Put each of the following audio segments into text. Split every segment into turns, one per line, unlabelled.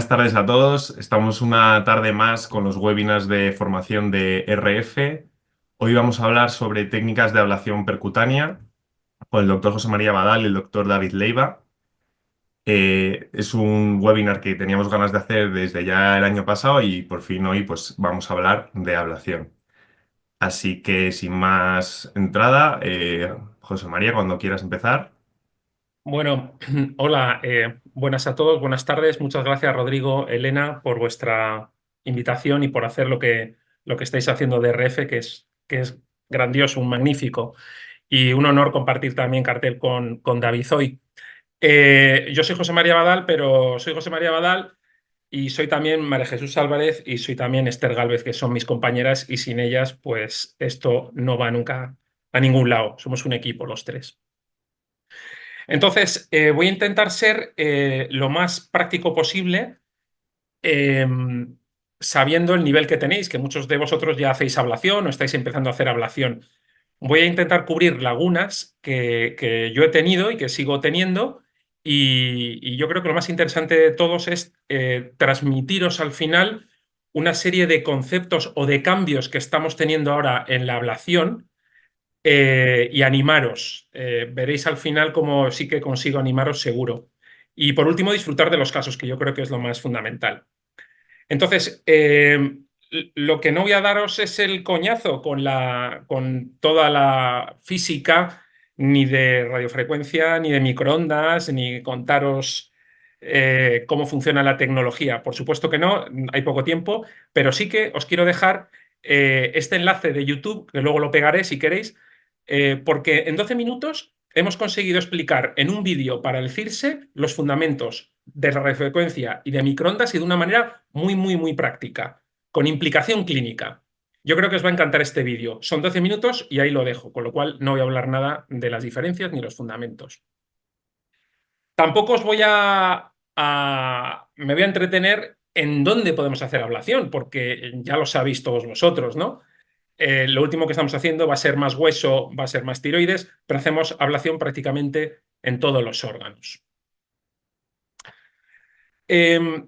Buenas tardes a todos. Estamos una tarde más con los webinars de formación de RF. Hoy vamos a hablar sobre técnicas de ablación percutánea con el doctor José María Badal y el doctor David Leiva. Es un webinar que teníamos ganas de hacer desde ya el año pasado y por fin hoy pues, vamos a hablar de ablación. Así que sin más entrada, José María, cuando quieras empezar.
Bueno, hola, buenas a todos, buenas tardes. Muchas gracias, Rodrigo, Elena, por vuestra invitación y por hacer lo que estáis haciendo de RF, que es grandioso, un magnífico y un honor compartir también cartel con David hoy. Yo soy José María Badal, pero soy José María Badal y soy también María Jesús Álvarez y soy también Esther Gálvez, que son mis compañeras, y sin ellas, pues esto no va nunca a ningún lado. Somos un equipo los tres. Entonces, voy a intentar ser lo más práctico posible, eh, sabiendo el nivel que tenéis, que muchos de vosotros ya hacéis ablación o estáis empezando a hacer ablación. Voy a intentar cubrir lagunas que yo he tenido y que sigo teniendo, y yo creo que lo más interesante de todos es transmitiros al final una serie de conceptos o de cambios que estamos teniendo ahora en la ablación, y animaros. Veréis al final cómo sí que consigo animaros seguro. Y por último, disfrutar de los casos, que yo creo que es lo más fundamental. Entonces, lo que no voy a daros es el coñazo con toda la física, ni de radiofrecuencia, ni de microondas, ni contaros cómo funciona la tecnología. Por supuesto que no, hay poco tiempo, pero sí que os quiero dejar este enlace de YouTube, que luego lo pegaré si queréis, porque en 12 minutos hemos conseguido explicar en un vídeo para el CIRSE los fundamentos de radiofrecuencia y de microondas, y de una manera muy, muy, muy práctica, con implicación clínica. Yo creo que os va a encantar este vídeo. Son 12 minutos y ahí lo dejo, con lo cual no voy a hablar nada de las diferencias ni los fundamentos. Tampoco os voy me voy a entretener en dónde podemos hacer ablación, porque ya lo sabéis todos vosotros, ¿no? Lo último que estamos haciendo va a ser más hueso, va a ser más tiroides, pero hacemos ablación prácticamente en todos los órganos. Eh,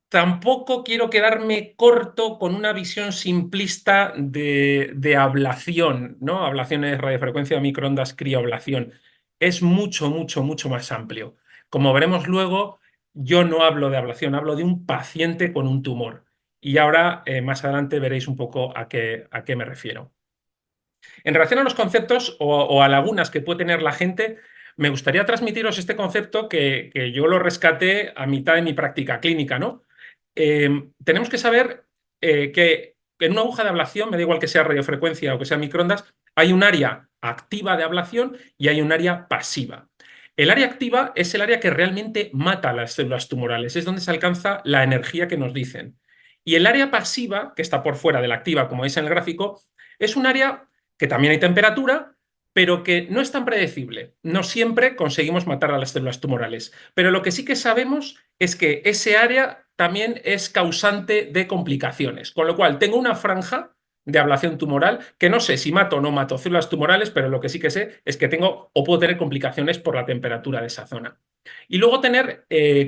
Tampoco quiero quedarme corto con una visión simplista de ablación, ¿no? Ablaciones, radiofrecuencia, microondas, crioablación. Es mucho, mucho, mucho más amplio. Como veremos luego, yo no hablo de ablación, hablo de un paciente con un tumor. Y ahora, más adelante, veréis un poco a qué me refiero. En relación a los conceptos o a lagunas que puede tener la gente, me gustaría transmitiros este concepto que yo lo rescaté a mitad de mi práctica clínica, ¿no? Tenemos que saber que en una aguja de ablación, me da igual que sea radiofrecuencia o que sea microondas, hay un área activa de ablación y hay un área pasiva. El área activa es el área que realmente mata las células tumorales, es donde se alcanza la energía que nos dicen. Y el área pasiva, que está por fuera de la activa, como veis en el gráfico, es un área que también hay temperatura, pero que no es tan predecible. No siempre conseguimos matar a las células tumorales. Pero lo que sí que sabemos es que ese área también es causante de complicaciones. Con lo cual, tengo una franja de ablación tumoral que no sé si mato o no mato células tumorales, pero lo que sí que sé es que tengo o puedo tener complicaciones por la temperatura de esa zona. Y luego tener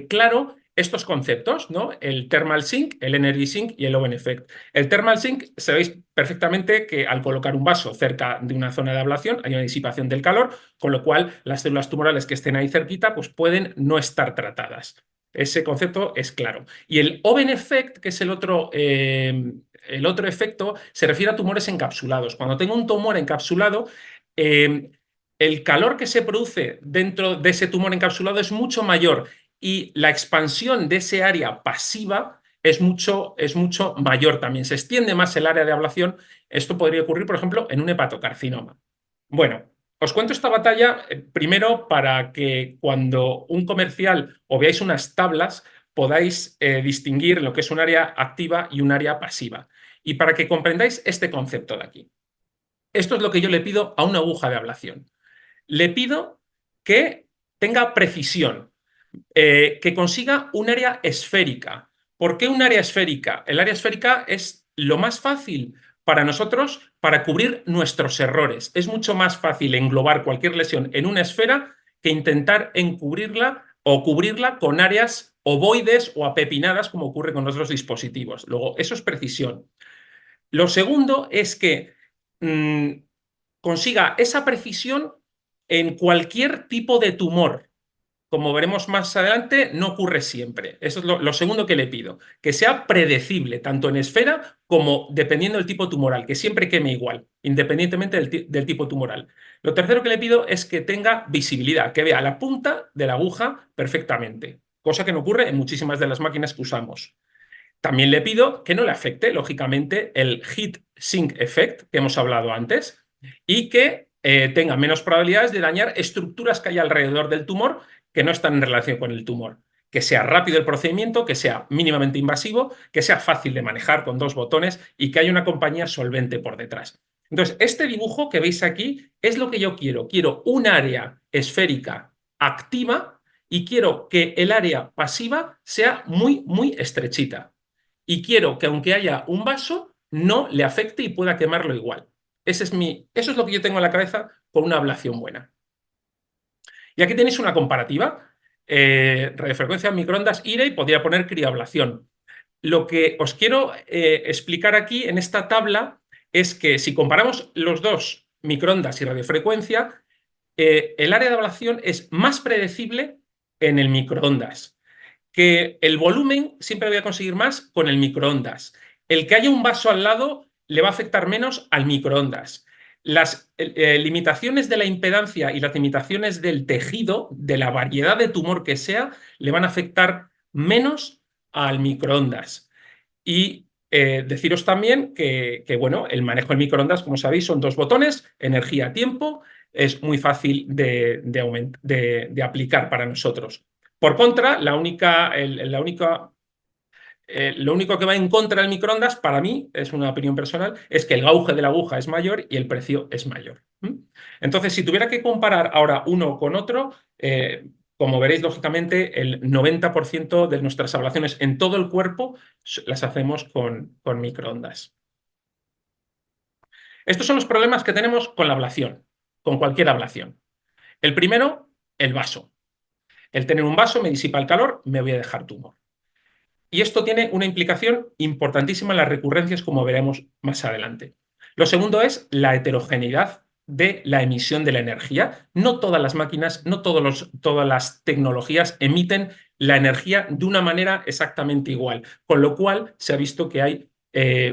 claro estos conceptos, ¿no? El thermal sink, el energy sink y el oven effect. El thermal sink, sabéis perfectamente que al colocar un vaso cerca de una zona de ablación hay una disipación del calor, con lo cual las células tumorales que estén ahí cerquita pues pueden no estar tratadas. Ese concepto es claro. Y el oven effect, que es el otro efecto, se refiere a tumores encapsulados. Cuando tengo un tumor encapsulado, eh, el calor que se produce dentro de ese tumor encapsulado es mucho mayor, y la expansión de ese área pasiva es mucho mayor también. Se extiende más el área de ablación. Esto podría ocurrir, por ejemplo, en un hepatocarcinoma. Bueno, os cuento esta batalla primero para que cuando un comercial o veáis unas tablas podáis distinguir lo que es un área activa y un área pasiva. Y para que comprendáis este concepto de aquí. Esto es lo que yo le pido a una aguja de ablación. Le pido que tenga precisión, que consiga un área esférica. ¿Por qué un área esférica? El área esférica es lo más fácil para nosotros para cubrir nuestros errores. Es mucho más fácil englobar cualquier lesión en una esfera que intentar encubrirla o cubrirla con áreas ovoides o apepinadas, como ocurre con otros dispositivos. Luego, eso es precisión. Lo segundo es que mm, consiga esa precisión en cualquier tipo de tumor. Como veremos más adelante, no ocurre siempre. Eso es lo segundo que le pido, que sea predecible, tanto en esfera como dependiendo del tipo tumoral, que siempre queme igual, independientemente del tipo tumoral. Lo tercero que le pido es que tenga visibilidad, que vea la punta de la aguja perfectamente, cosa que no ocurre en muchísimas de las máquinas que usamos. También le pido que no le afecte, lógicamente, el heat sink effect que hemos hablado antes y que tenga menos probabilidades de dañar estructuras que hay alrededor del tumor que no están en relación con el tumor. Que sea rápido el procedimiento, que sea mínimamente invasivo, que sea fácil de manejar con dos botones y que haya una compañía solvente por detrás. Entonces, este dibujo que veis aquí es lo que yo quiero. Quiero un área esférica activa y quiero que el área pasiva sea muy, muy estrechita y quiero que aunque haya un vaso, no le afecte y pueda quemarlo igual. Eso es lo que yo tengo en la cabeza con una ablación buena. Y aquí tenéis una comparativa. Radiofrecuencia microondas IRE y podría poner crioablación. Lo que os quiero explicar aquí en esta tabla es que si comparamos los dos, microondas y radiofrecuencia, el área de ablación es más predecible en el microondas, que el volumen siempre voy a conseguir más con el microondas. El que haya un vaso al lado le va a afectar menos al microondas. Las limitaciones de la impedancia y las limitaciones del tejido, de la variedad de tumor que sea, le van a afectar menos al microondas. Y deciros también bueno, el manejo del microondas, como sabéis, son dos botones, energía, tiempo, es muy fácil de aplicar para nosotros. Por contra, lo único que va en contra del microondas, para mí, es una opinión personal, es que el gauge de la aguja es mayor y el precio es mayor. Entonces, si tuviera que comparar ahora uno con otro, como veréis, lógicamente, el 90% de nuestras ablaciones en todo el cuerpo las hacemos con microondas. Estos son los problemas que tenemos con la ablación, con cualquier ablación. El primero, el vaso. El tener un vaso me disipa el calor, me voy a dejar tumor. Y esto tiene una implicación importantísima en las recurrencias, como veremos más adelante. Lo segundo es la heterogeneidad de la emisión de la energía. No todas las máquinas, no todas las tecnologías emiten la energía de una manera exactamente igual, con lo cual se ha visto que hay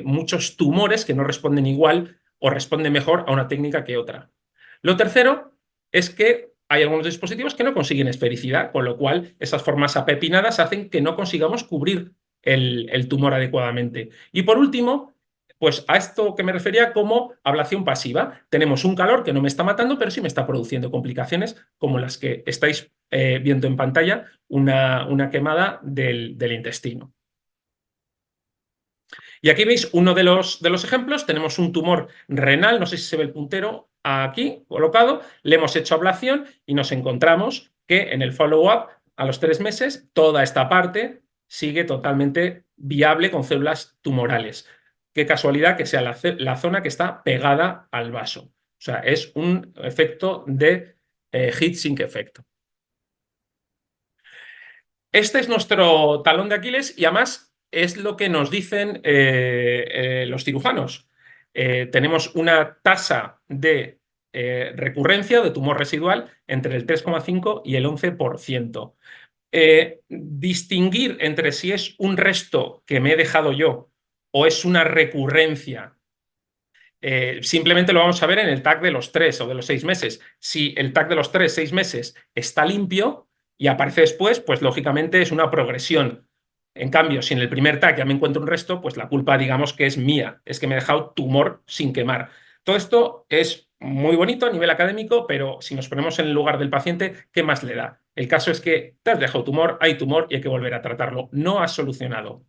muchos tumores que no responden igual o responden mejor a una técnica que otra. Lo tercero es que hay algunos dispositivos que no consiguen esfericidad, con lo cual esas formas apepinadas hacen que no consigamos cubrir el tumor adecuadamente. Y por último, pues a esto que me refería como ablación pasiva. Tenemos un calor que no me está matando, pero sí me está produciendo complicaciones como las que estáis viendo en pantalla, una quemada del intestino. Y aquí veis uno de los ejemplos. Tenemos un tumor renal, no sé si se ve el puntero aquí colocado. Le hemos hecho ablación y nos encontramos que en el follow-up, a los 3 meses, toda esta parte sigue totalmente viable con células tumorales. Qué casualidad que sea la zona que está pegada al vaso. O sea, es un efecto de heat sink effect. Este es nuestro talón de Aquiles y además es lo que nos dicen los cirujanos. Tenemos una tasa de recurrencia de tumor residual entre el 3,5 y el 11%. Distinguir entre si es un resto que me he dejado yo o es una recurrencia, simplemente lo vamos a ver en el tag de los 3 o de los 6 meses. Si el tag de los 3, 6 meses está limpio y aparece después, pues lógicamente es una progresión. En cambio, si en el primer tag ya me encuentro un resto, pues la culpa, digamos que es mía, es que me he dejado tumor sin quemar. Todo esto es muy bonito a nivel académico, pero si nos ponemos en el lugar del paciente, ¿qué más le da? El caso es que te has dejado tumor, hay tumor y hay que volver a tratarlo. No has solucionado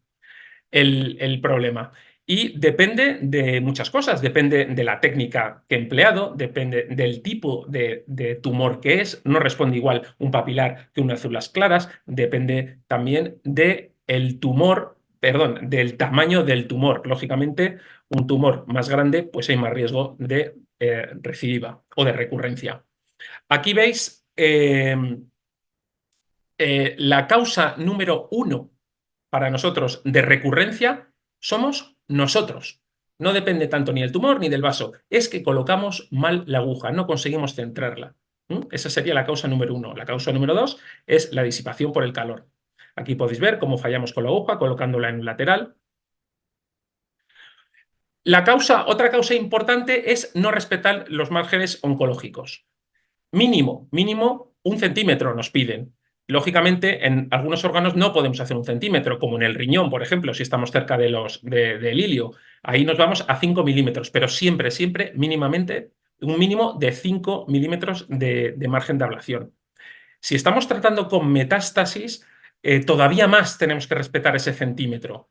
el problema. Y depende de muchas cosas, depende de la técnica que he empleado, depende del tipo de tumor que es, no responde igual un papilar que unas células claras, depende también del tumor, perdón, del tamaño del tumor. Lógicamente, un tumor más grande, pues hay más riesgo de recidiva o de recurrencia. Aquí veis la causa número uno para nosotros de recurrencia somos nosotros. No depende tanto ni del tumor ni del vaso. Es que colocamos mal la aguja, no conseguimos centrarla. Esa sería la causa número uno. La causa número dos es la disipación por el calor. Aquí podéis ver cómo fallamos con la aguja colocándola en un lateral. Otra causa importante es no respetar los márgenes oncológicos. Mínimo 1 centímetro nos piden. Lógicamente, en algunos órganos no podemos hacer 1 centímetro, como en el riñón, por ejemplo, si estamos cerca del ilio. Ahí nos vamos a 5 milímetros, pero siempre, mínimamente, un mínimo de 5 milímetros de margen de ablación. Si estamos tratando con metástasis, todavía más tenemos que respetar ese centímetro.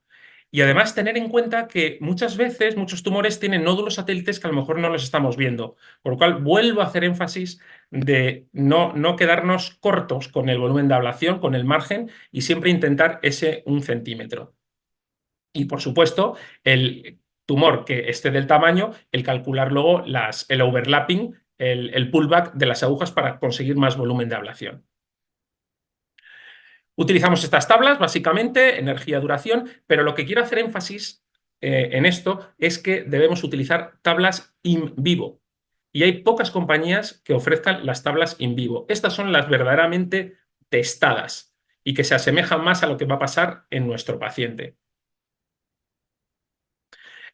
Y además tener en cuenta que muchas veces muchos tumores tienen nódulos satélites que a lo mejor no los estamos viendo, por lo cual vuelvo a hacer énfasis de no quedarnos cortos con el volumen de ablación, con el margen, y siempre intentar ese 1 centímetro. Y por supuesto, el tumor que esté del tamaño, el calcular luego el overlapping, el pullback de las agujas para conseguir más volumen de ablación. Utilizamos estas tablas, básicamente, energía, duración, pero lo que quiero hacer énfasis en esto es que debemos utilizar tablas in vivo. Y hay pocas compañías que ofrezcan las tablas in vivo. Estas son las verdaderamente testadas y que se asemejan más a lo que va a pasar en nuestro paciente.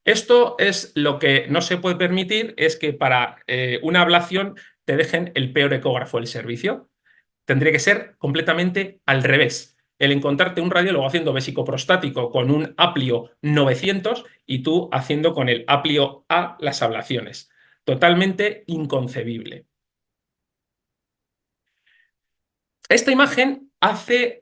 Esto es lo que no se puede permitir, es que para una ablación te dejen el peor ecógrafo del servicio. Tendría que ser completamente al revés. El encontrarte un radiólogo haciendo vesicoprostático con un Aplio 900 y tú haciendo con el Aplio A las ablaciones. Totalmente inconcebible. Esta imagen hace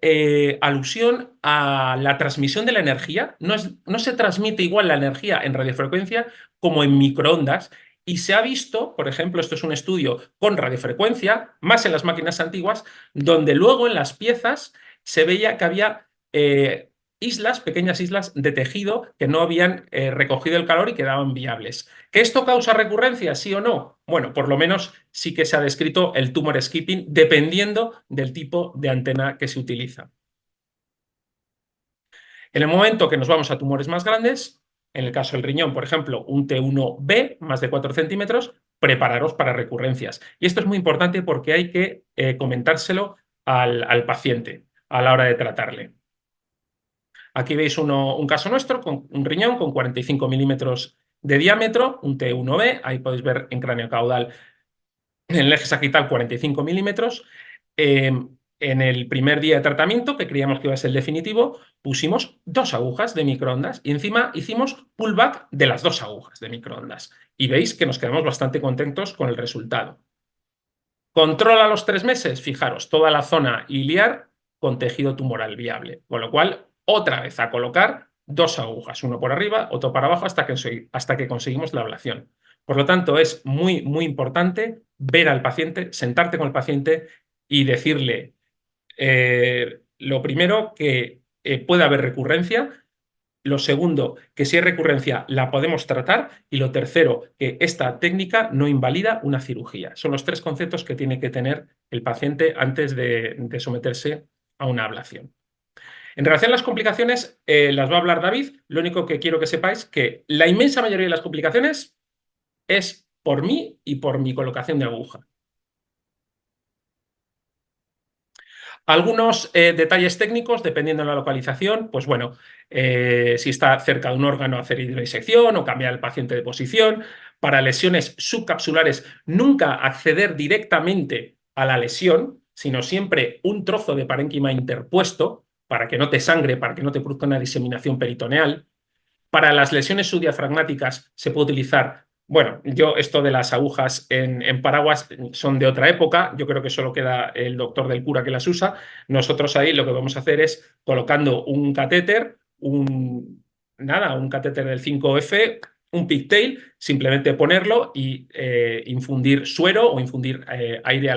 alusión a la transmisión de la energía. No se transmite igual la energía en radiofrecuencia como en microondas. Y se ha visto, por ejemplo, esto es un estudio con radiofrecuencia, más en las máquinas antiguas, donde luego en las piezas se veía que había pequeñas islas de tejido que no habían recogido el calor y quedaban viables. ¿Que esto causa recurrencia, sí o no? Bueno, por lo menos sí que se ha descrito el tumor skipping dependiendo del tipo de antena que se utiliza. En el momento que nos vamos a tumores más grandes, en el caso del riñón, por ejemplo, un T1B, más de 4 centímetros, prepararos para recurrencias. Y esto es muy importante porque hay que comentárselo al paciente a la hora de tratarle. Aquí veis un caso nuestro con un riñón con 45 milímetros de diámetro, un T1B, ahí podéis ver en cráneo caudal en el eje sagital 45 milímetros. En el primer día de tratamiento, que creíamos que iba a ser el definitivo, pusimos 2 agujas de microondas y encima hicimos pullback de las 2 agujas de microondas. Y veis que nos quedamos bastante contentos con el resultado. Control a los 3 meses, fijaros, toda la zona iliar con tejido tumoral viable, con lo cual otra vez a colocar 2 agujas, uno por arriba, otro para abajo, hasta que conseguimos la ablación. Por lo tanto, es muy importante ver al paciente, sentarte con el paciente y decirle, lo primero, que puede haber recurrencia. Lo segundo, que si hay recurrencia la podemos tratar. Y lo tercero, que esta técnica no invalida una cirugía. Son los 3 conceptos que tiene que tener el paciente antes de someterse a una ablación. En relación a las complicaciones, las va a hablar David. Lo único que quiero que sepáis que la inmensa mayoría de las complicaciones es por mí y por mi colocación de aguja. Algunos detalles técnicos, dependiendo de la localización, pues bueno, si está cerca de un órgano, hacer hidrodisección o cambiar al paciente de posición. Para lesiones subcapsulares, nunca acceder directamente a la lesión, sino siempre un trozo de parénquima interpuesto para que no te sangre, para que no te produzca una diseminación peritoneal. Para las lesiones subdiafragmáticas se puede utilizar, bueno, yo esto de las agujas en paraguas son de otra época, yo creo que solo queda el doctor del cura que las usa. Nosotros ahí lo que vamos a hacer es colocando un catéter, un catéter del 5F, un pigtail, simplemente ponerlo y infundir suero o infundir aire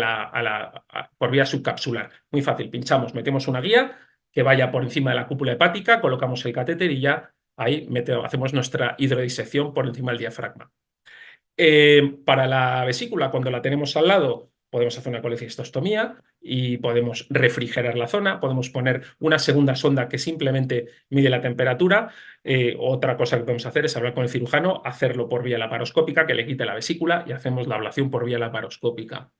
por vía subcapsular. Muy fácil, pinchamos, metemos una guía que vaya por encima de la cúpula hepática, colocamos el catéter y ya ahí hacemos nuestra hidrodisección por encima del diafragma. Para la vesícula, cuando la tenemos al lado, podemos hacer una colecistostomía y podemos refrigerar la zona, podemos poner una segunda sonda que simplemente mide la temperatura. Otra cosa que podemos hacer es hablar con el cirujano, hacerlo por vía laparoscópica, que le quite la vesícula y hacemos la ablación por vía laparoscópica.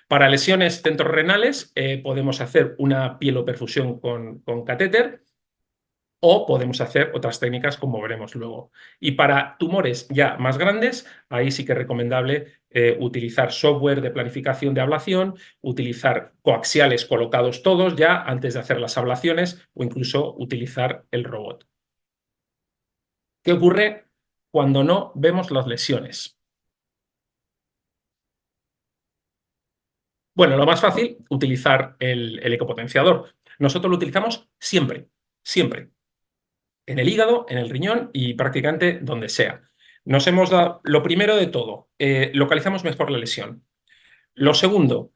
Para lesiones centrorrenales podemos hacer una pieloperfusión con catéter o podemos hacer otras técnicas como veremos luego. Y para tumores ya más grandes, ahí sí que es recomendable utilizar software de planificación de ablación, utilizar coaxiales colocados todos ya antes de hacer las ablaciones o incluso utilizar el robot. ¿Qué ocurre cuando no vemos las lesiones? Bueno, lo más fácil, utilizar el ecopotenciador. Nosotros lo utilizamos siempre, siempre. En el hígado, en el riñón y prácticamente donde sea. Nos hemos dado, lo primero de todo, localizamos mejor la lesión. Lo segundo,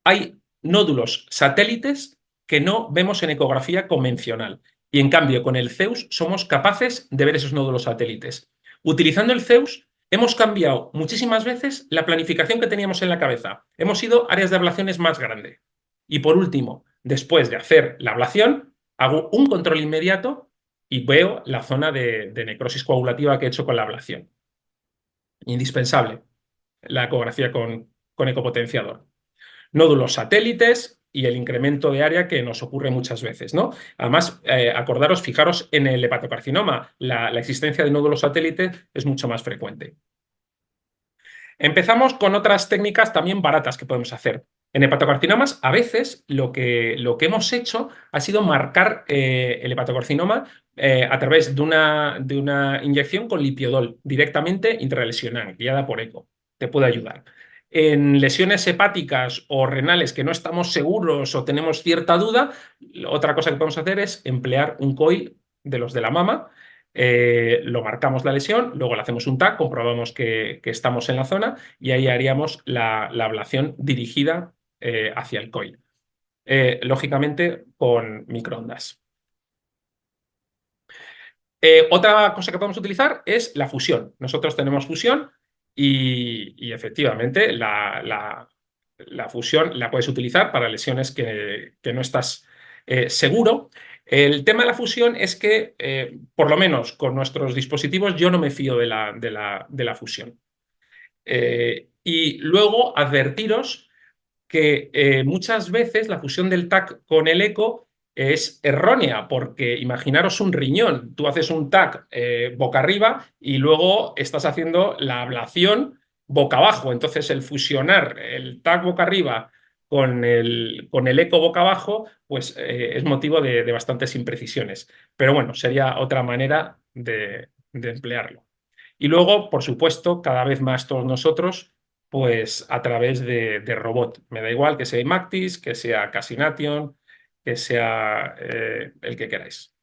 hay nódulos satélites que no vemos en ecografía convencional. Y en cambio, con el Zeus somos capaces de ver esos nódulos satélites. Utilizando el Zeus, hemos cambiado muchísimas veces la planificación que teníamos en la cabeza. Hemos ido áreas de ablaciones más grandes. Y por último, después de hacer la ablación, hago un control inmediato y veo la zona de necrosis coagulativa que he hecho con la ablación. Indispensable la ecografía con ecopotenciador. Nódulos satélites y el incremento de área que nos ocurre muchas veces, ¿no? Además, acordaros, fijaros en el hepatocarcinoma, la existencia de nódulos satélites es mucho más frecuente. Empezamos con otras técnicas también baratas que podemos hacer. En hepatocarcinomas, a veces lo que hemos hecho ha sido marcar el hepatocarcinoma a través de una inyección con lipiodol directamente intralesional, guiada por eco. Te puede ayudar. En lesiones hepáticas o renales que no estamos seguros o tenemos cierta duda, otra cosa que podemos hacer es emplear un coil de los de la mama. Lo marcamos la lesión, luego le hacemos un TAC, comprobamos que estamos en la zona y ahí haríamos la ablación dirigida hacia el coil. Lógicamente con microondas. Otra cosa que podemos utilizar es la fusión. Nosotros tenemos fusión y efectivamente la fusión la puedes utilizar para lesiones que no estás seguro. El tema de la fusión es que, por lo menos con nuestros dispositivos, yo no me fío de la fusión. Y luego advertiros que muchas veces la fusión del TAC con el eco es errónea, porque imaginaros un riñón, tú haces un TAC boca arriba y luego estás haciendo la ablación boca abajo, entonces el fusionar el TAC boca arriba con el eco boca abajo, pues es motivo de bastantes imprecisiones. Pero bueno, sería otra manera de emplearlo. Y luego, por supuesto, cada vez más todos nosotros pues a través de robot. Me da igual que sea Imactis, que sea Casination, que sea el que queráis.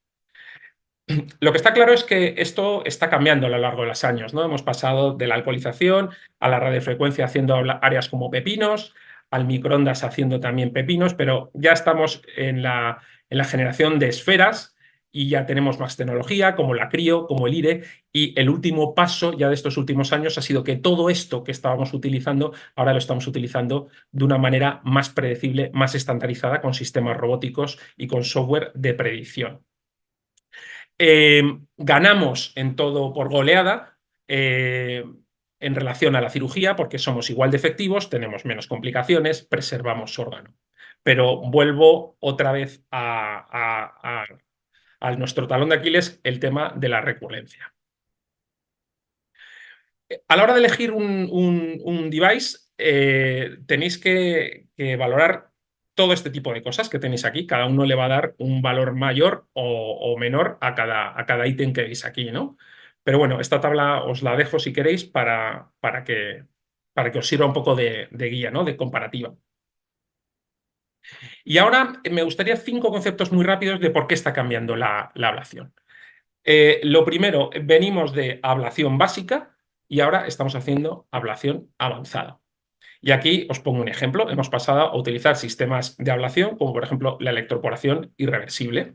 Lo que está claro es que esto está cambiando a lo largo de los años, ¿no? Hemos pasado de la alcoholización a la radiofrecuencia haciendo áreas como pepinos, al microondas haciendo también pepinos, pero ya estamos en la generación de esferas y ya tenemos más tecnología como la CRIO, como el IRE, y el último paso ya de estos últimos años ha sido que todo esto que estábamos utilizando, ahora lo estamos utilizando de una manera más predecible, más estandarizada, con sistemas robóticos y con software de predicción. Ganamos en todo por goleada en relación a la cirugía porque somos igual de efectivos, tenemos menos complicaciones, preservamos órgano. Pero vuelvo otra vez a nuestro talón de Aquiles, el tema de la recurrencia. A la hora de elegir un device, tenéis que valorar todo este tipo de cosas que tenéis aquí. Cada uno le va a dar un valor mayor o menor a cada ítem que veis aquí, ¿no? Pero bueno, esta tabla os la dejo si queréis para que os sirva un poco de guía, ¿no? De comparativa. Y ahora me gustaría 5 conceptos muy rápidos de por qué está cambiando la ablación. Lo primero, venimos de ablación básica y ahora estamos haciendo ablación avanzada. Y aquí os pongo un ejemplo. Hemos pasado a utilizar sistemas de ablación, como por ejemplo la electroporación irreversible,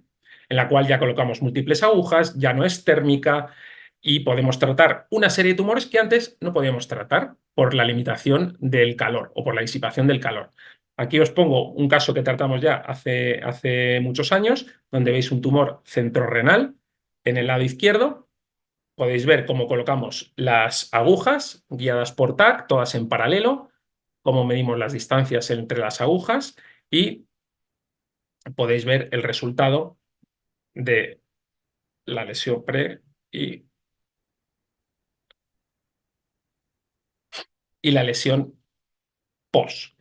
en la cual ya colocamos múltiples agujas, ya no es térmica y podemos tratar una serie de tumores que antes no podíamos tratar. por la limitación del calor o por la disipación del calor. Aquí os pongo un caso que tratamos ya hace muchos años, donde veis un tumor centrorrenal en el lado izquierdo. Podéis ver cómo colocamos las agujas guiadas por TAC, todas en paralelo, cómo medimos las distancias entre las agujas y podéis ver el resultado de la lesión pre y la lesión post.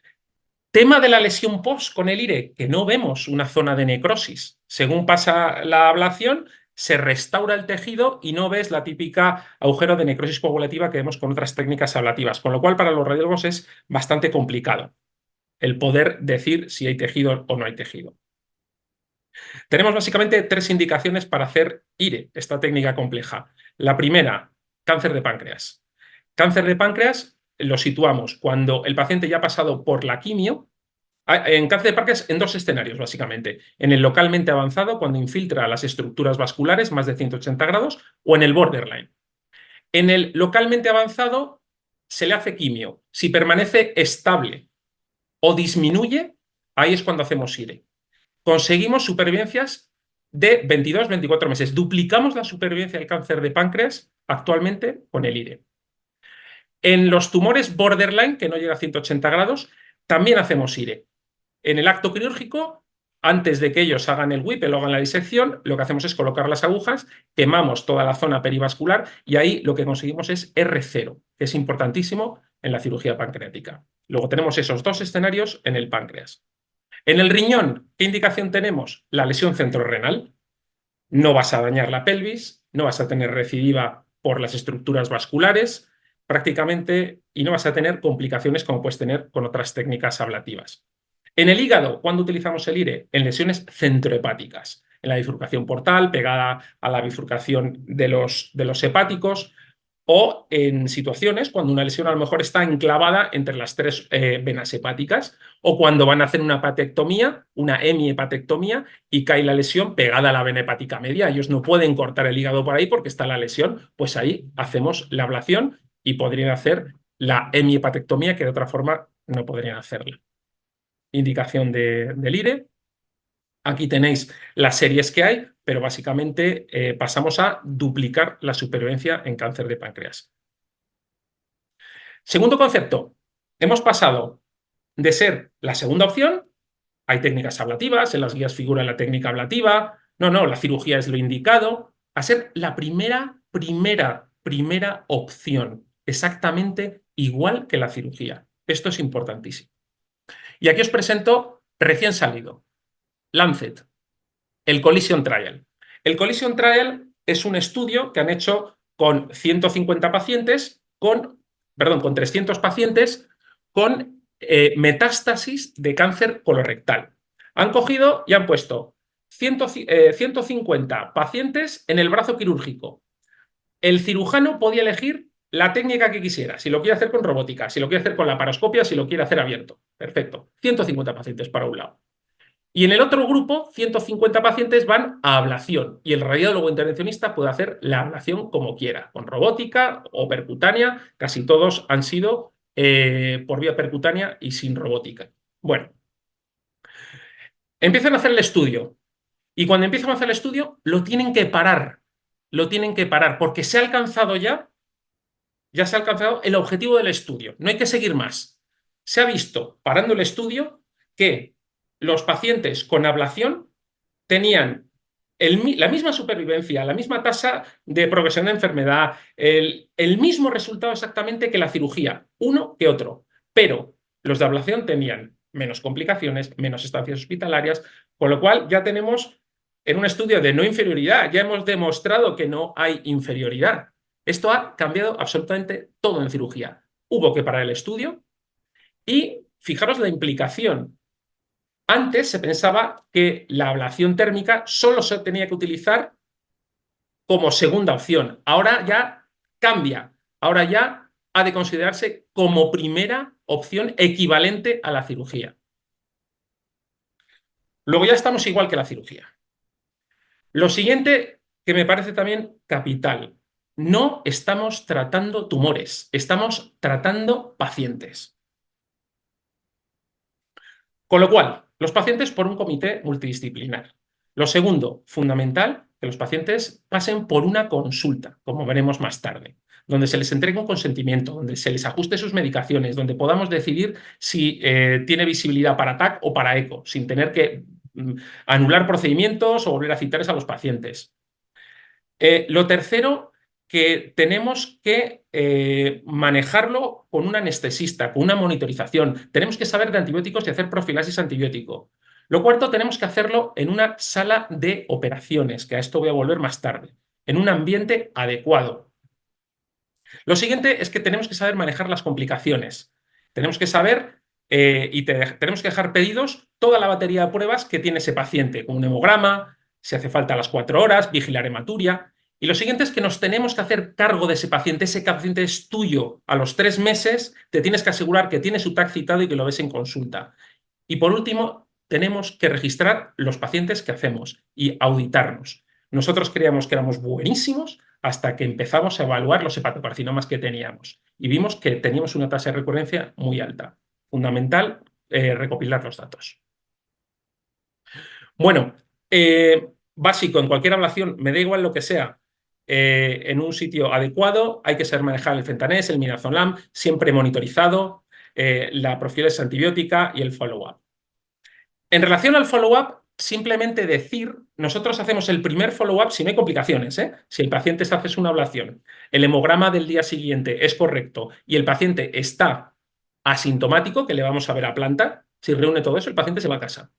Tema de la lesión post con el IRE, que no vemos una zona de necrosis. Según pasa la ablación, se restaura el tejido y no ves la típica agujero de necrosis coagulativa que vemos con otras técnicas ablativas, con lo cual para los radiólogos es bastante complicado el poder decir si hay tejido o no hay tejido. Tenemos básicamente tres indicaciones para hacer IRE, esta técnica compleja. La primera, cáncer de páncreas. Cáncer de páncreas lo situamos cuando el paciente ya ha pasado por la quimio. En cáncer de páncreas en dos escenarios, básicamente. En el localmente avanzado, cuando infiltra las estructuras vasculares más de 180 grados, o en el borderline. En el localmente avanzado se le hace quimio. Si permanece estable o disminuye, ahí es cuando hacemos IRE. Conseguimos supervivencias de 22-24 meses. Duplicamos la supervivencia del cáncer de páncreas actualmente con el IRE. En los tumores borderline, que no llega a 180 grados, también hacemos IRE. En el acto quirúrgico, antes de que ellos hagan el Whipple o hagan la disección, lo que hacemos es colocar las agujas, quemamos toda la zona perivascular y ahí lo que conseguimos es R0, que es importantísimo en la cirugía pancreática. Luego tenemos esos dos escenarios en el páncreas. En el riñón, ¿qué indicación tenemos? La lesión centrorrenal. No vas a dañar la pelvis, no vas a tener recidiva por las estructuras vasculares prácticamente y no vas a tener complicaciones como puedes tener con otras técnicas ablativas. En el hígado, ¿cuándo utilizamos el IRE? En lesiones centrohepáticas, en la bifurcación portal, pegada a la bifurcación de los hepáticos, o en situaciones cuando una lesión a lo mejor está enclavada entre las tres venas hepáticas, o cuando van a hacer una hepatectomía, una hemiepatectomía, y cae la lesión pegada a la vena hepática media. Ellos no pueden cortar el hígado por ahí porque está la lesión, pues ahí hacemos la ablación y podrían hacer la hemiepatectomía que de otra forma no podrían hacerla. Indicación del IRE. Aquí tenéis las series que hay, pero básicamente pasamos a duplicar la supervivencia en cáncer de páncreas. Segundo concepto, hemos pasado de ser la segunda opción, hay técnicas ablativas, en las guías figura la técnica ablativa, no, la cirugía es lo indicado, a ser la primera opción, exactamente igual que la cirugía. Esto es importantísimo. Y aquí os presento recién salido, Lancet, el Collision Trial. El Collision Trial es un estudio que han hecho con 150 pacientes, con 300 pacientes con metástasis de cáncer colorectal. Han cogido y han puesto 150 pacientes en el brazo quirúrgico. El cirujano podía elegir la técnica que quisiera, si lo quiere hacer con robótica, si lo quiere hacer con laparoscopia, si lo quiere hacer abierto. Perfecto. 150 pacientes para un lado. Y en el otro grupo, 150 pacientes van a ablación y el radiólogo intervencionista puede hacer la ablación como quiera, con robótica o percutánea. Casi todos han sido por vía percutánea y sin robótica. Bueno, empiezan a hacer el estudio y cuando empiezan a hacer el estudio lo tienen que parar. Lo tienen que parar porque se ha alcanzado ya se ha alcanzado el objetivo del estudio. No hay que seguir más. Se ha visto, parando el estudio, que los pacientes con ablación tenían la misma supervivencia, la misma tasa de progresión de enfermedad, el mismo resultado exactamente que la cirugía, uno que otro. Pero los de ablación tenían menos complicaciones, menos estancias hospitalarias, con lo cual ya tenemos en un estudio de no inferioridad, ya hemos demostrado que no hay inferioridad. Esto ha cambiado absolutamente todo en cirugía. Hubo que parar el estudio y fijaros la implicación. Antes se pensaba que la ablación térmica solo se tenía que utilizar como segunda opción. Ahora ya cambia. Ahora ya ha de considerarse como primera opción equivalente a la cirugía. Luego ya estamos igual que la cirugía. Lo siguiente que me parece también capital. no estamos tratando tumores, estamos tratando pacientes. Con lo cual, los pacientes por un comité multidisciplinar. Lo segundo, fundamental, que los pacientes pasen por una consulta, como veremos más tarde, donde se les entregue un consentimiento, donde se les ajuste sus medicaciones, donde podamos decidir si tiene visibilidad para TAC o para ECO, sin tener que anular procedimientos o volver a citarles a los pacientes. Lo tercero, que tenemos que manejarlo con un anestesista, con una monitorización. Tenemos que saber de antibióticos y hacer profilaxis antibiótico. Lo cuarto, tenemos que hacerlo en una sala de operaciones, que a esto voy a volver más tarde, en un ambiente adecuado. Lo siguiente es que tenemos que saber manejar las complicaciones. Tenemos que saber tenemos que dejar pedidos toda la batería de pruebas que tiene ese paciente, como un hemograma, si hace falta a las 4 horas, vigilar hematuria. Y lo siguiente es que nos tenemos que hacer cargo de ese paciente es tuyo. A los 3 meses te tienes que asegurar que tiene su TAC citado y que lo ves en consulta. Y por último, tenemos que registrar los pacientes que hacemos y auditarnos. Nosotros creíamos que éramos buenísimos hasta que empezamos a evaluar los hepatocarcinomas que teníamos y vimos que teníamos una tasa de recurrencia muy alta. Fundamental recopilar los datos. Bueno, básico en cualquier ablación, me da igual lo que sea, en un sitio adecuado, hay que saber manejar el fentanés, el midazolam, siempre monitorizado, la profilaxis antibiótica y el follow-up. En relación al follow-up, simplemente decir, nosotros hacemos el primer follow-up si no hay complicaciones, ¿eh? Si el paciente se hace una ablación, el hemograma del día siguiente es correcto y el paciente está asintomático, que le vamos a ver a planta, si reúne todo eso, el paciente se va a casa.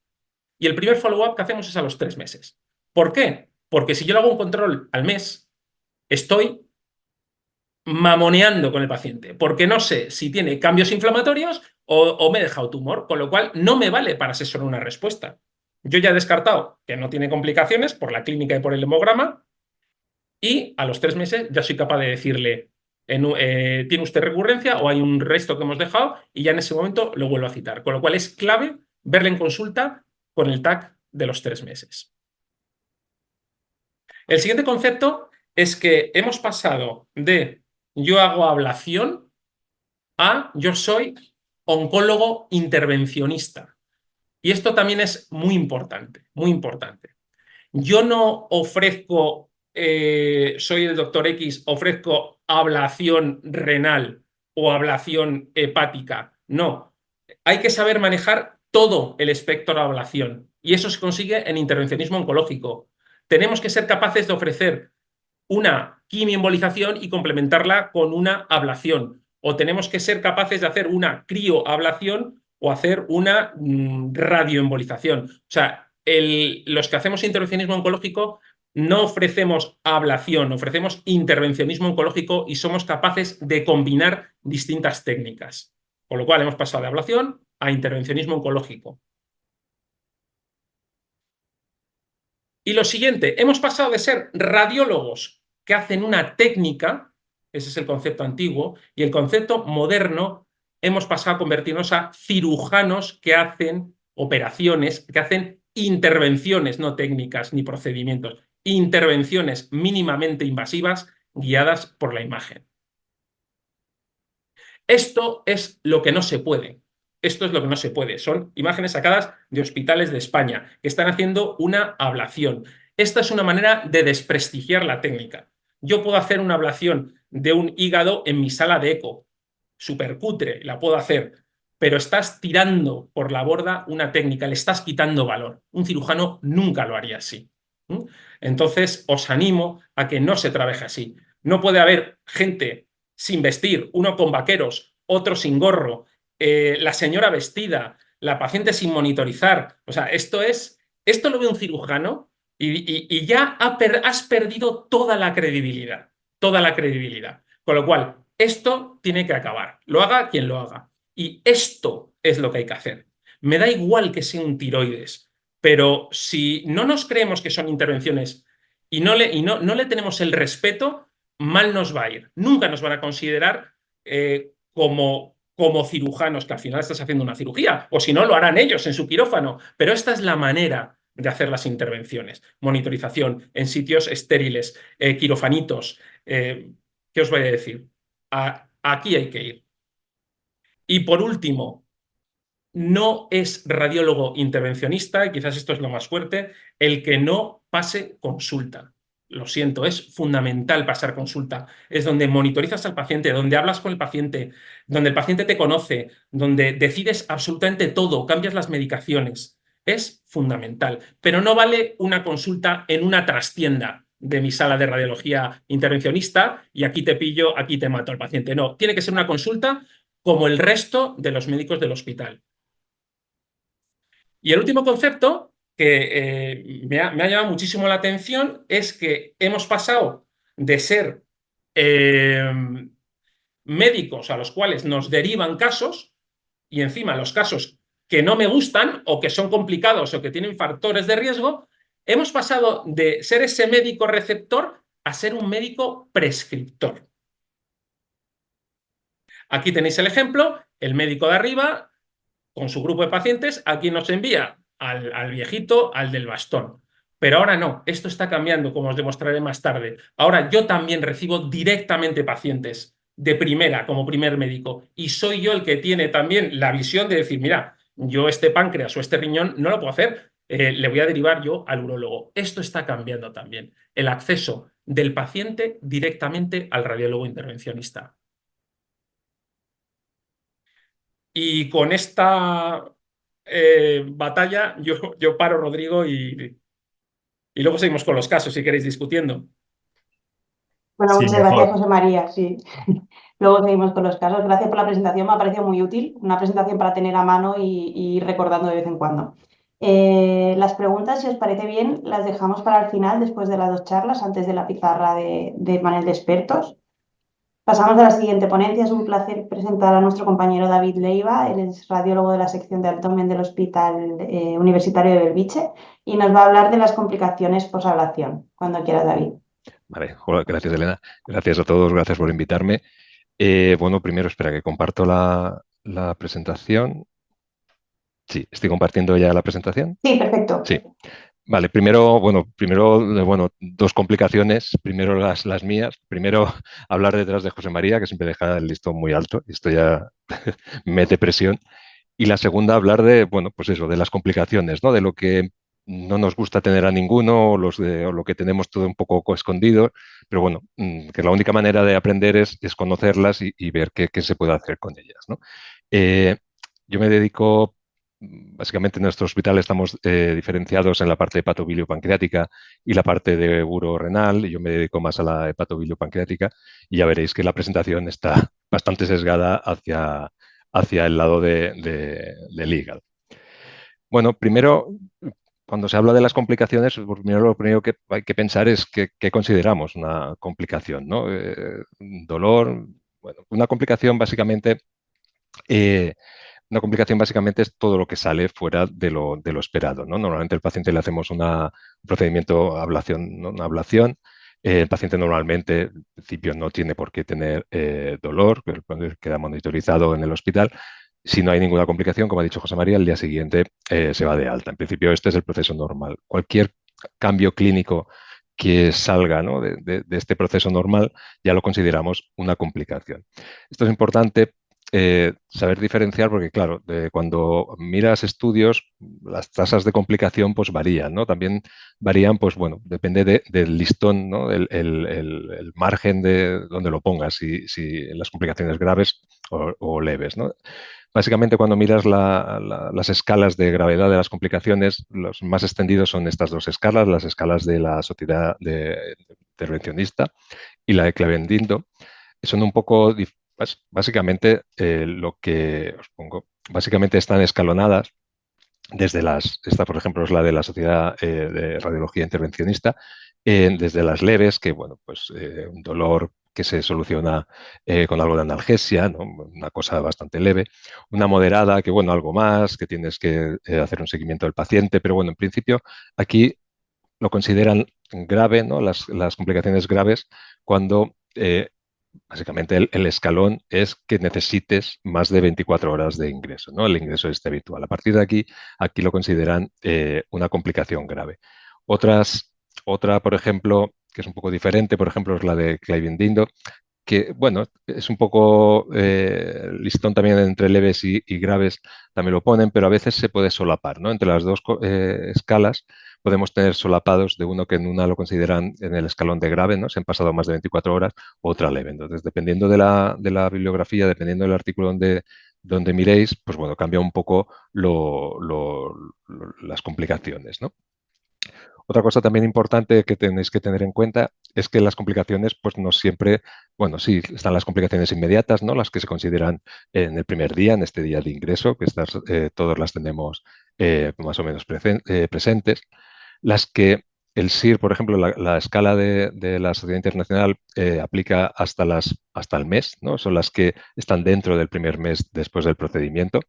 Y el primer follow-up que hacemos es a los 3 meses. ¿Por qué? Porque si yo le hago un control al mes, estoy mamoneando con el paciente, porque no sé si tiene cambios inflamatorios o me he dejado tumor, con lo cual no me vale para asesorar una respuesta. Yo ya he descartado que no tiene complicaciones por la clínica y por el hemograma y a los 3 meses ya soy capaz de decirle, ¿tiene usted recurrencia o hay un resto que hemos dejado? Y ya en ese momento lo vuelvo a citar. Con lo cual es clave verle en consulta con el TAC de los 3 meses. El siguiente concepto es que hemos pasado de yo hago ablación a yo soy oncólogo intervencionista. Y esto también es muy importante, muy importante. Yo no ofrezco, soy el doctor X, ofrezco ablación renal o ablación hepática. No, hay que saber manejar todo el espectro de ablación y eso se consigue en intervencionismo oncológico. Tenemos que ser capaces de ofrecer una quimioembolización y complementarla con una ablación. O tenemos que ser capaces de hacer una crioablación o hacer una radioembolización. O sea, los que hacemos intervencionismo oncológico no ofrecemos ablación, ofrecemos intervencionismo oncológico y somos capaces de combinar distintas técnicas. Con lo cual hemos pasado de ablación a intervencionismo oncológico. Y lo siguiente, hemos pasado de ser radiólogos que hacen una técnica, ese es el concepto antiguo, y el concepto moderno, hemos pasado a convertirnos a cirujanos que hacen operaciones, que hacen intervenciones, no técnicas ni procedimientos, intervenciones mínimamente invasivas guiadas por la imagen. Esto es lo que no se puede. Esto es lo que no se puede. Son imágenes sacadas de hospitales de España que están haciendo una ablación. Esta es una manera de desprestigiar la técnica. Yo puedo hacer una ablación de un hígado en mi sala de eco. Súper cutre, la puedo hacer. Pero estás tirando por la borda una técnica, le estás quitando valor. Un cirujano nunca lo haría así. Entonces, os animo a que no se trabaje así. No puede haber gente sin vestir, uno con vaqueros, otro sin gorro, la señora vestida, la paciente sin monitorizar. O sea, esto lo ve un cirujano y ya has perdido toda la credibilidad, toda la credibilidad. Con lo cual, esto tiene que acabar, lo haga quien lo haga. Y esto es lo que hay que hacer. Me da igual que sea un tiroides, pero si no nos creemos que son intervenciones y no le tenemos el respeto, mal nos va a ir. Nunca nos van a considerar como cirujanos, que al final estás haciendo una cirugía, o si no, lo harán ellos en su quirófano. Pero esta es la manera de hacer las intervenciones. Monitorización en sitios estériles, quirofanitos. ¿Qué os voy a decir? Aquí hay que ir. Y por último, no es radiólogo intervencionista, y quizás esto es lo más fuerte, el que no pase consulta. Lo siento, es fundamental pasar consulta. Es donde monitorizas al paciente, donde hablas con el paciente, donde el paciente te conoce, donde decides absolutamente todo, cambias las medicaciones. Es fundamental. Pero no vale una consulta en una trastienda de mi sala de radiología intervencionista y aquí te pillo, aquí te mato al paciente. No, tiene que ser una consulta como el resto de los médicos del hospital. Y el último concepto que me ha llamado muchísimo la atención es que hemos pasado de ser eh, médicos a los cuales nos derivan casos y encima los casos que no me gustan o que son complicados o que tienen factores de riesgo, hemos pasado de ser ese médico receptor a ser un médico prescriptor. Aquí tenéis el ejemplo, el médico de arriba con su grupo de pacientes, ¿a quién nos envía? Al viejito, al del bastón. Pero ahora no, esto está cambiando, como os demostraré más tarde. Ahora yo también recibo directamente pacientes de primera, como primer médico, y soy yo el que tiene también la visión de decir, mira, yo este páncreas o este riñón no lo puedo hacer, le voy a derivar yo al urólogo. Esto está cambiando también, el acceso del paciente directamente al radiólogo intervencionista. Y con esta batalla yo paro, Rodrigo, y luego seguimos con los casos, si queréis, discutiendo.
Bueno,
Sí,
muchas gracias,
mejor.
José María. Sí. Luego seguimos con los casos. Gracias por la presentación, me ha parecido muy útil. Una presentación para tener a mano y ir recordando de vez en cuando. Las preguntas, si os parece bien, las dejamos para el final, después de las dos charlas, antes de la pizarra de panel de expertos. Pasamos a la siguiente ponencia. Es un placer presentar a nuestro compañero David Leiva. Él es radiólogo de la sección de abdomen del Hospital Universitario de Belviche y nos va a hablar de las complicaciones posablación. Cuando quiera, David.
Vale, hola, gracias Elena. Gracias a todos, gracias por invitarme. Bueno, primero espera que comparto la presentación. Sí, estoy compartiendo ya la presentación.
Sí, perfecto.
Sí. Vale, bueno, dos complicaciones. Primero las mías. Primero hablar detrás de José María, que siempre deja el listón muy alto. Esto ya mete presión. Y la segunda, hablar de, bueno, pues eso, de las complicaciones, ¿no? De lo que no nos gusta tener a ninguno, o lo que tenemos todo un poco escondido, pero bueno, que la única manera de aprender es conocerlas y ver qué se puede hacer con ellas, ¿no? Eh, yo me dedico, básicamente en nuestro hospital estamos diferenciados en la parte hepatobiliopancreática y la parte de urorenal, y yo me dedico más a la hepatobiliopancreática, y ya veréis que la presentación está bastante sesgada hacia el lado del hígado. Bueno, primero, cuando se habla de las complicaciones, pues primero lo primero que hay que pensar es qué consideramos una complicación, ¿no? Dolor, bueno, eh, una complicación básicamente es todo lo que sale fuera de lo esperado, ¿no? Normalmente al paciente le hacemos un procedimiento ablación, ¿no? Una ablación. El paciente normalmente, al principio, no tiene por qué tener dolor, queda monitorizado en el hospital. Si no hay ninguna complicación, como ha dicho José María, el día siguiente se va de alta. En principio, este es el proceso normal. Cualquier cambio clínico que salga, ¿no? de este proceso normal ya lo consideramos una complicación. Esto es importante saber diferenciar porque, claro, cuando miras estudios, las tasas de complicación pues varían, ¿no? También varían, pues bueno, depende del listón, ¿no? El margen de donde lo pongas, si en las complicaciones graves o leves, ¿no? Básicamente, cuando miras las escalas de gravedad de las complicaciones, los más extendidos son estas dos escalas, las escalas de la Sociedad Intervencionista y la de Clevendino. Son un poco, básicamente, lo que os pongo, básicamente están escalonadas esta por ejemplo es la de la Sociedad de Radiología Intervencionista, desde las leves, que bueno, pues un dolor que se soluciona con algo de analgesia, ¿no? Una cosa bastante leve, una moderada, que bueno, algo más, que tienes que hacer un seguimiento del paciente, pero bueno, en principio aquí lo consideran grave, ¿no? Las complicaciones graves cuando básicamente el escalón es que necesites más de 24 horas de ingreso, ¿no? El ingreso habitual. A partir de aquí lo consideran una complicación grave. Otra, por ejemplo, que es un poco diferente, por ejemplo, es la de Clavin-Dindo, que, bueno, es un poco listón también entre leves y graves, también lo ponen, pero a veces se puede solapar, ¿no? Entre las dos escalas podemos tener solapados de uno que en una lo consideran en el escalón de grave, ¿no? Se han pasado más de 24 horas, otra leve. Entonces, dependiendo de la bibliografía, dependiendo del artículo donde miréis, pues bueno, cambia un poco las complicaciones, ¿no? Otra cosa también importante que tenéis que tener en cuenta es que las complicaciones, pues no siempre, bueno, sí, están las complicaciones inmediatas, ¿no? Las que se consideran en el primer día, en este día de ingreso, que estas todos las tenemos más o menos presentes. Las que el SIR, por ejemplo, la escala de la Sociedad Internacional aplica hasta el mes, ¿no? Son las que están dentro del primer mes después del procedimiento,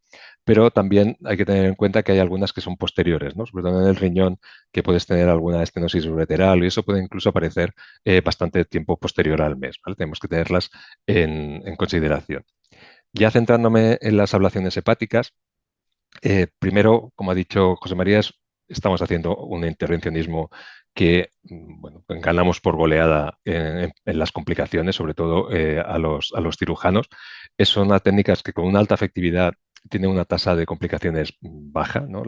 pero también hay que tener en cuenta que hay algunas que son posteriores, ¿no? Sobre todo en el riñón, que puedes tener alguna estenosis ureteral y eso puede incluso aparecer bastante tiempo posterior al mes, ¿vale? Tenemos que tenerlas en consideración. Ya centrándome en las ablaciones hepáticas, primero, como ha dicho José María, estamos haciendo un intervencionismo que, bueno, ganamos por goleada en las complicaciones, sobre todo a los cirujanos. Son unas técnicas que con una alta efectividad tienen una tasa de complicaciones baja, ¿no?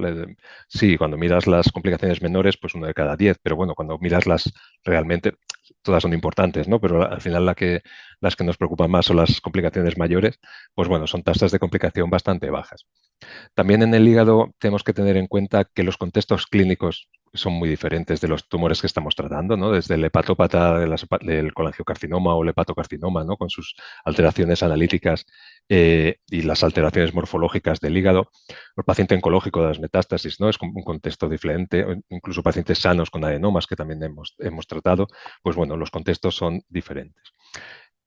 Sí, cuando miras las complicaciones menores, pues 1 de cada 10, pero bueno, cuando miras las realmente, todas son importantes, ¿no? Pero al final las que nos preocupan más son las complicaciones mayores, pues bueno, son tasas de complicación bastante bajas. También en el hígado tenemos que tener en cuenta que los contextos clínicos son muy diferentes de los tumores que estamos tratando, ¿no? Desde el hepatópata del colangiocarcinoma o el hepatocarcinoma, ¿no? Con sus alteraciones analíticas y las alteraciones morfológicas del hígado. El paciente oncológico de las metástasis, ¿no? Es un contexto diferente, incluso pacientes sanos con adenomas que también hemos tratado, pues bueno, los contextos son diferentes.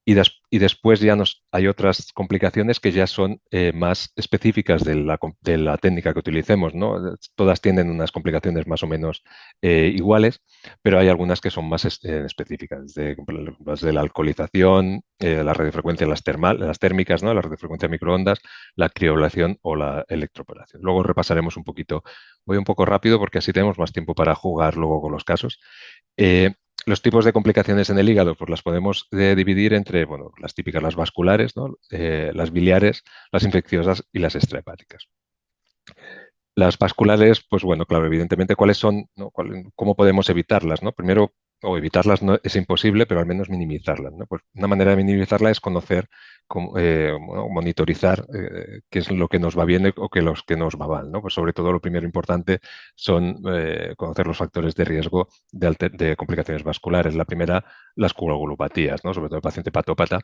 Y después ya hay otras complicaciones que ya son más específicas de la técnica que utilicemos, ¿no? Todas tienen unas complicaciones más o menos iguales, pero hay algunas que son más específicas, desde la alcoholización, la radiofrecuencia, las térmicas, ¿no? La radiofrecuencia de microondas, la crioablación o la electroporación. Luego repasaremos un poquito, voy un poco rápido porque así tenemos más tiempo para jugar luego con los casos. Los tipos de complicaciones en el hígado, pues las podemos dividir entre, bueno, las típicas, las vasculares, ¿no? Las biliares, las infecciosas y las extrahepáticas. Las vasculares, pues bueno, claro, evidentemente, ¿cuáles son, no? ¿Cómo podemos evitarlas, no? Primero, o evitarlas no es imposible, pero al menos minimizarlas, ¿no? Pues una manera de minimizarla es conocer, bueno, monitorizar qué es lo que nos va bien o los que nos va mal, ¿no? Pues sobre todo lo primero importante son conocer los factores de riesgo de complicaciones vasculares. La primera, las coagulopatías, ¿no? Sobre todo el paciente hepatópata.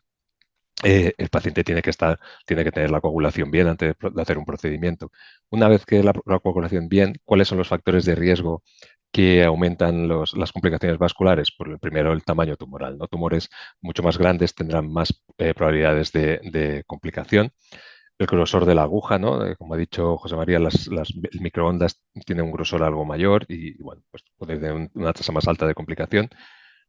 El paciente tiene que tener la coagulación bien antes de hacer un procedimiento. Una vez que la coagulación bien, ¿cuáles son los factores de riesgo que aumentan las complicaciones vasculares? Por el primero, el tamaño tumoral, ¿no? Tumores mucho más grandes tendrán más probabilidades de complicación. El grosor de la aguja, ¿no? Como ha dicho José María, las microondas tienen un grosor algo mayor y bueno, pues puede tener una tasa más alta de complicación.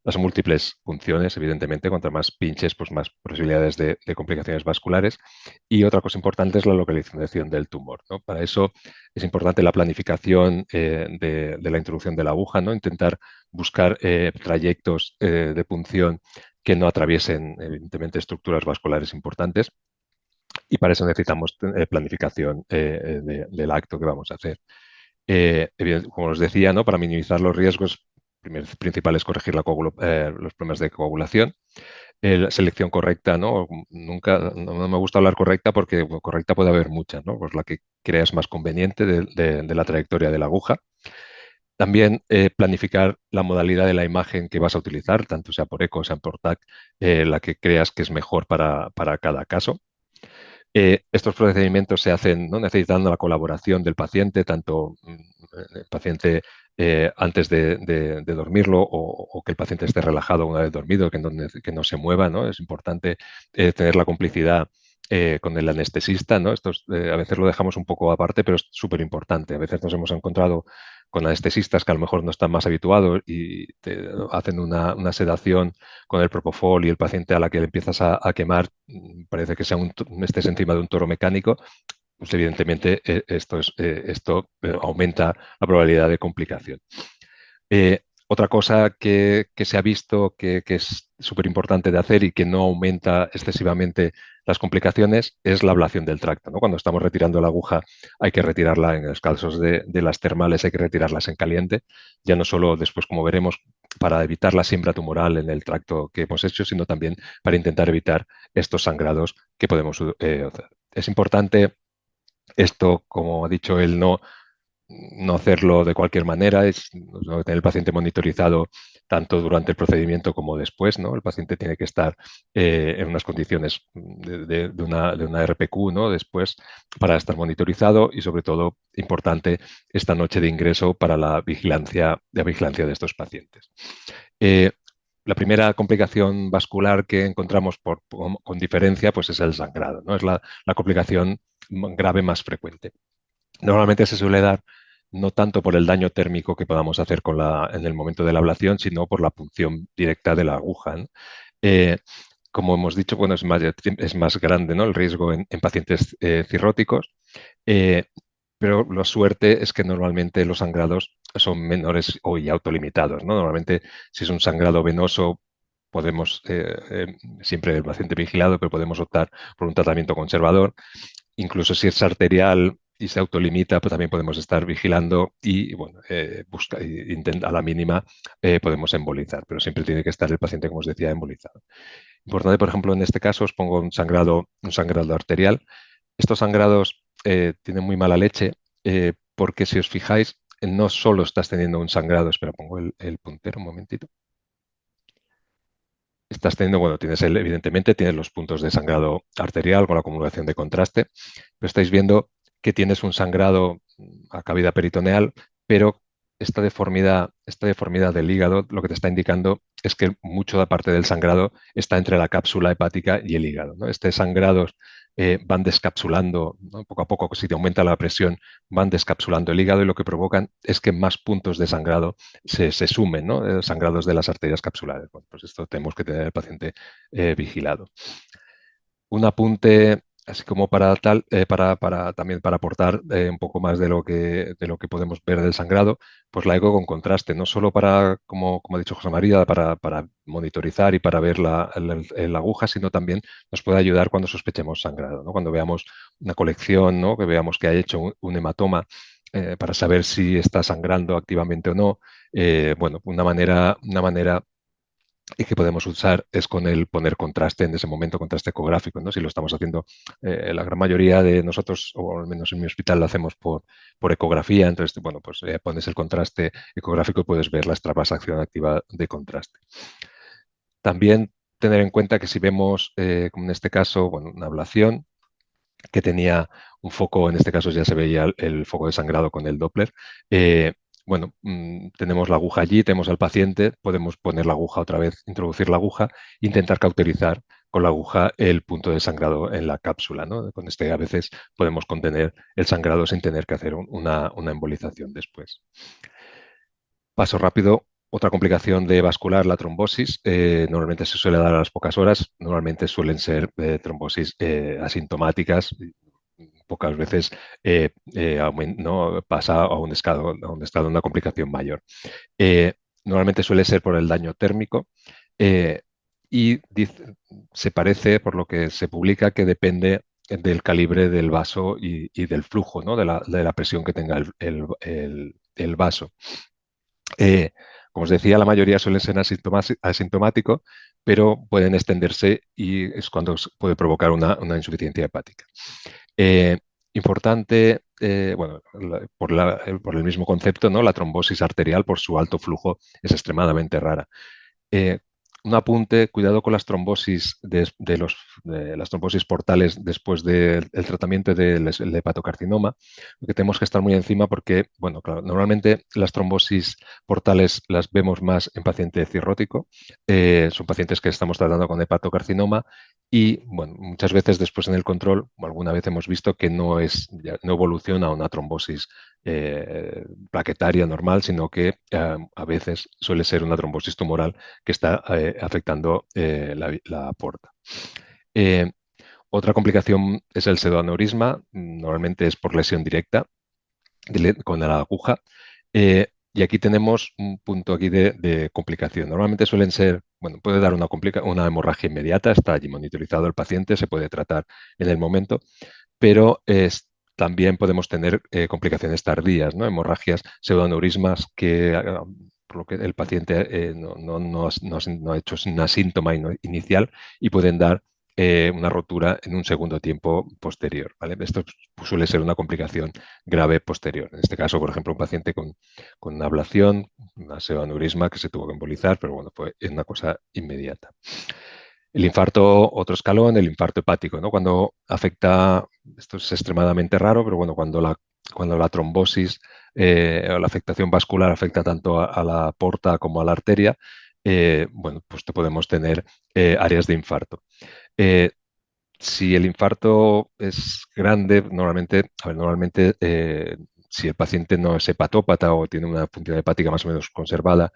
Las múltiples funciones, evidentemente, cuanto más pinches, pues más posibilidades de complicaciones vasculares. Y otra cosa importante es la localización del tumor, ¿no? Para eso es importante la planificación de la introducción de la aguja, ¿no? Intentar buscar trayectos de punción que no atraviesen, evidentemente, estructuras vasculares importantes. Y para eso necesitamos planificación del acto que vamos a hacer. Como os decía, ¿no? Para minimizar los riesgos, principal es corregir los problemas de coagulación. La selección correcta, ¿no? No me gusta hablar correcta porque correcta puede haber muchas, ¿no? Pues la que creas más conveniente de la trayectoria de la aguja. También planificar la modalidad de la imagen que vas a utilizar, tanto sea por eco, sea por TAC, la que creas que es mejor para cada caso. Estos procedimientos se hacen, ¿no? Necesitando la colaboración del paciente, tanto el paciente antes de dormirlo o que el paciente esté relajado una vez dormido, que no se mueva, ¿no? Es importante tener la complicidad con el anestesista, ¿no? A veces lo dejamos un poco aparte, pero es súper importante. A veces nos hemos encontrado con anestesistas que a lo mejor no están más habituados y te hacen una sedación con el propofol y el paciente a la que le empiezas a quemar, parece que estés encima de un toro mecánico, pues evidentemente esto aumenta la probabilidad de complicación. Otra cosa que se ha visto que es súper importante de hacer y que no aumenta excesivamente las complicaciones es la ablación del tracto, ¿no? Cuando estamos retirando la aguja hay que retirarla, en los casos de las termales hay que retirarlas en caliente, ya no solo después, como veremos, para evitar la siembra tumoral en el tracto que hemos hecho, sino también para intentar evitar estos sangrados que podemos hacer. Es importante esto, como ha dicho él, no hacerlo de cualquier manera, es tener el paciente monitorizado tanto durante el procedimiento como después, ¿no? El paciente tiene que estar en unas condiciones de una RPQ, ¿no? Después para estar monitorizado y sobre todo importante esta noche de ingreso para la vigilancia de estos pacientes. La primera complicación vascular que encontramos con diferencia pues es el sangrado, ¿no? Es la complicación grave más frecuente. Normalmente se suele dar no tanto por el daño térmico que podamos hacer en el momento de la ablación, sino por la punción directa de la aguja, ¿no? Eh, como hemos dicho, bueno, es más grande, ¿no? El riesgo en pacientes cirróticos, eh, pero la suerte es que normalmente los sangrados son menores y autolimitados, ¿no? Normalmente, si es un sangrado venoso, podemos, siempre el paciente vigilado, pero podemos optar por un tratamiento conservador. Incluso si es arterial y se autolimita, pues también podemos estar vigilando y, bueno, a la mínima podemos embolizar, pero siempre tiene que estar el paciente, como os decía, embolizado. Importante, por ejemplo, en este caso os pongo un sangrado arterial. Estos sangrados tienen muy mala leche porque si os fijáis, no solo estás teniendo un sangrado, espera, pongo el puntero un momentito. Estás teniendo, bueno, evidentemente tienes los puntos de sangrado arterial con la acumulación de contraste, pero estáis viendo que tienes un sangrado a cavidad peritoneal, pero esta deformidad del hígado lo que te está indicando es que mucho de parte del sangrado está entre la cápsula hepática y el hígado, ¿no? Estos sangrados van descapsulando, ¿no? Poco a poco, si te aumenta la presión, van descapsulando el hígado y lo que provocan es que más puntos de sangrado se sumen, ¿no? Sangrados de las arterias capsulares. Bueno, pues esto tenemos que tener al paciente vigilado. Un apunte, así como también para aportar un poco más de lo que podemos ver del sangrado, pues la eco con contraste, no solo como ha dicho José María, para monitorizar y para ver la aguja, sino también nos puede ayudar cuando sospechemos sangrado, ¿no? Cuando veamos una colección, ¿no? Que veamos que ha hecho un hematoma, para saber si está sangrando activamente o no. Bueno, una manera y que podemos usar es con el poner contraste en ese momento, contraste ecográfico, ¿no? Si lo estamos haciendo, la gran mayoría de nosotros, o al menos en mi hospital, lo hacemos por ecografía, entonces, bueno, pues pones el contraste ecográfico y puedes ver la extravasacción activa de contraste. También tener en cuenta que si vemos, como en este caso, bueno, una ablación que tenía un foco, en este caso ya se veía el foco de sangrado con el Doppler. Bueno, tenemos la aguja allí, tenemos al paciente, podemos poner la aguja otra vez, introducir la aguja, intentar cauterizar con la aguja el punto de sangrado en la cápsula, ¿no? Con este a veces podemos contener el sangrado sin tener que hacer una embolización después. Paso rápido. Otra complicación de vascular, la trombosis, normalmente se suele dar a las pocas horas, normalmente suelen ser trombosis asintomáticas, pocas veces ¿no? Pasa a un estado, una complicación mayor. Normalmente suele ser por el daño térmico y se parece, por lo que se publica, que depende del calibre del vaso y del flujo, ¿no? de la presión que tenga el vaso. Como os decía, la mayoría suelen ser asintomáticos, pero pueden extenderse y es cuando puede provocar una insuficiencia hepática. Importante, bueno, por el mismo concepto, ¿no? La trombosis arterial, por su alto flujo, es extremadamente rara. un apunte, cuidado con las trombosis de las trombosis portales después del tratamiento del hepatocarcinoma, porque tenemos que estar muy encima porque, bueno, claro, normalmente las trombosis portales las vemos más en paciente cirrótico, son pacientes que estamos tratando con hepatocarcinoma y, bueno, muchas veces después en el control, alguna vez hemos visto que no evoluciona a una trombosis plaquetaria normal, sino que a veces suele ser una trombosis tumoral que está afectando la aorta. Otra complicación es el pseudoaneurisma, normalmente es por lesión directa con la aguja. Y aquí tenemos un punto aquí de complicación. Normalmente suelen ser, bueno, puede dar una hemorragia inmediata, está allí monitorizado el paciente, se puede tratar en el momento, pero también podemos tener complicaciones tardías, ¿no? Hemorragias, pseudoaneurismas que por lo que el paciente no ha hecho una síntoma inicial y pueden dar una rotura en un segundo tiempo posterior, ¿vale? Esto suele ser una complicación grave posterior. En este caso, por ejemplo, un paciente con una ablación, una pseudoaneurisma que se tuvo que embolizar, pero bueno, fue una cosa inmediata. El infarto, otro escalón, el infarto hepático, ¿no? Cuando afecta, esto es extremadamente raro, pero bueno, cuando la trombosis o la afectación vascular afecta tanto a la porta como a la arteria, bueno, pues podemos tener áreas de infarto. Si el infarto es grande, normalmente si el paciente no es hepatópata o tiene una función hepática más o menos conservada,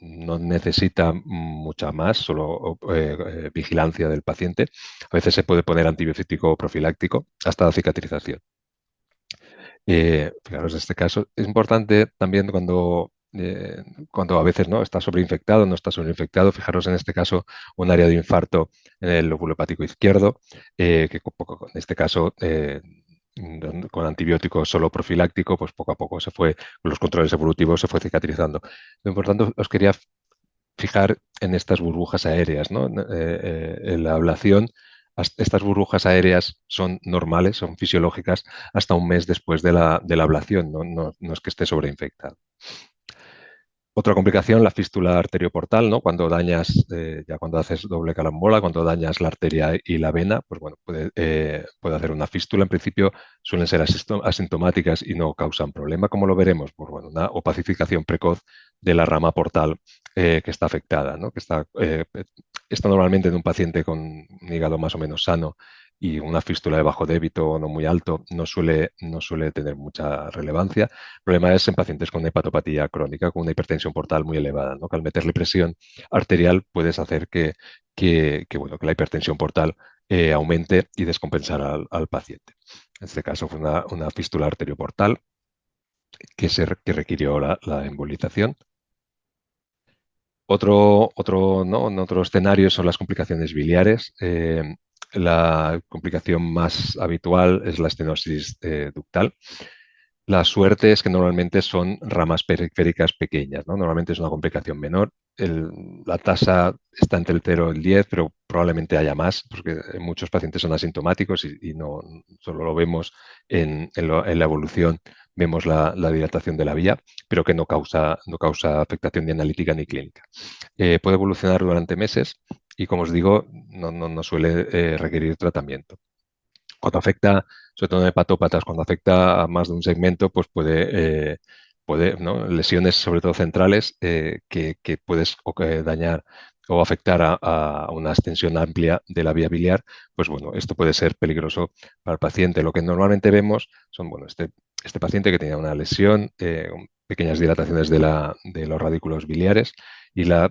no necesita mucha más, solo vigilancia del paciente. A veces se puede poner antibiótico profiláctico hasta la cicatrización. Fijaros, en este caso es importante también cuando a veces no está sobreinfectado, no está sobreinfectado. Fijaros en este caso un área de infarto en el lóbulo hepático izquierdo, que en este caso con antibiótico solo profiláctico, pues poco a poco con los controles evolutivos se fue cicatrizando. Lo importante, os quería fijar en estas burbujas aéreas, ¿no? En la ablación, estas burbujas aéreas son normales, son fisiológicas hasta un mes después de la ablación, no es que esté sobreinfectado. Otra complicación, la fístula arterioportal, ¿no? Cuando ya cuando haces doble carambola, cuando dañas la arteria y la vena, pues bueno, puede hacer una fístula. En principio suelen ser asintomáticas y no causan problema, como lo veremos, por bueno, una opacificación precoz de la rama portal que está afectada, ¿no? Está normalmente en un paciente con un hígado más o menos sano y una fístula de bajo débito no muy alto no suele tener mucha relevancia. El problema es en pacientes con hepatopatía crónica, con una hipertensión portal muy elevada, ¿no? Que al meterle presión arterial puedes hacer bueno, que la hipertensión portal aumente y descompensar al paciente. En este caso fue una fístula arterioportal que requirió la embolización. En otro escenario son las complicaciones biliares. La complicación más habitual es la estenosis ductal. La suerte es que normalmente son ramas periféricas pequeñas, ¿no? Normalmente es una complicación menor. La tasa está entre el 0 y el 10, pero probablemente haya más, porque muchos pacientes son asintomáticos y no solo lo vemos en la evolución, vemos la dilatación de la vía, pero que no causa afectación ni analítica ni clínica. Puede evolucionar durante meses y, como os digo, no suele requerir tratamiento. Cuando afecta, sobre todo en hepatópatas, cuando afecta a más de un segmento, pues ¿no? Lesiones, sobre todo centrales, que puedes dañar o afectar a una extensión amplia de la vía biliar, pues bueno, esto puede ser peligroso para el paciente. Lo que normalmente vemos son, bueno, este paciente que tenía una lesión, pequeñas dilataciones de los radículos biliares y en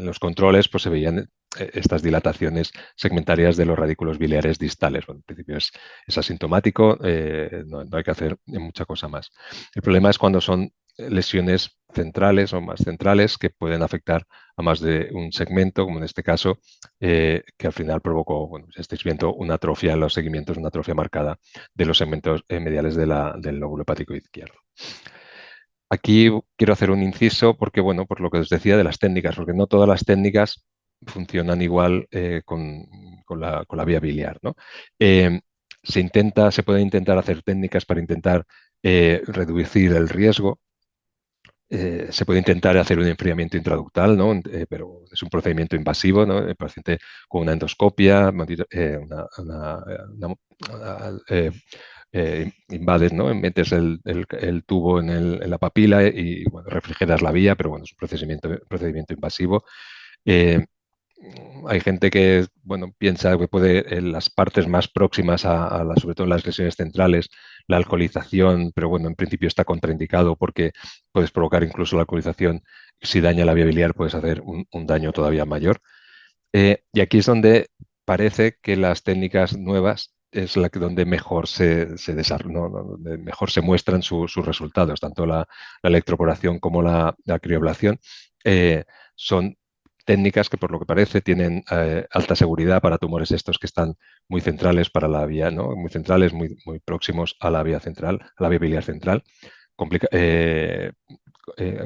los controles pues se veían estas dilataciones segmentarias de los radículos biliares distales. Bueno, en principio es asintomático, no hay que hacer mucha cosa más. El problema es cuando son lesiones centrales o más centrales que pueden afectar a más de un segmento, como en este caso, que al final provocó, bueno, si estáis viendo una atrofia en los seguimientos, una atrofia marcada de los segmentos mediales del lóbulo hepático izquierdo. Aquí quiero hacer un inciso porque, bueno, por lo que os decía de las técnicas, porque no todas las técnicas funcionan igual con la vía biliar, ¿no? Se pueden intentar hacer técnicas para intentar reducir el riesgo. Se puede intentar hacer un enfriamiento intraductal, ¿no? Pero es un procedimiento invasivo, ¿no? El paciente con una endoscopia, invades, ¿no? Metes el tubo en la papila y bueno, refrigeras la vía, pero bueno, es un procedimiento invasivo. Eh, Hay gente que, bueno, piensa que puede en las partes más próximas sobre todo en las lesiones centrales, la alcoholización, pero bueno, en principio está contraindicado porque puedes provocar incluso la alcoholización. Si daña la vía biliar, puedes hacer un daño todavía mayor. Y aquí es donde parece que las técnicas nuevas es donde mejor se desarrollan, ¿no? Donde mejor se muestran sus resultados, tanto la electroporación como la crioablación. Son técnicas que, por lo que parece, tienen alta seguridad para tumores estos que están muy centrales para la vía, ¿no? Muy centrales, muy próximos a la vía central, a la vía biliar central.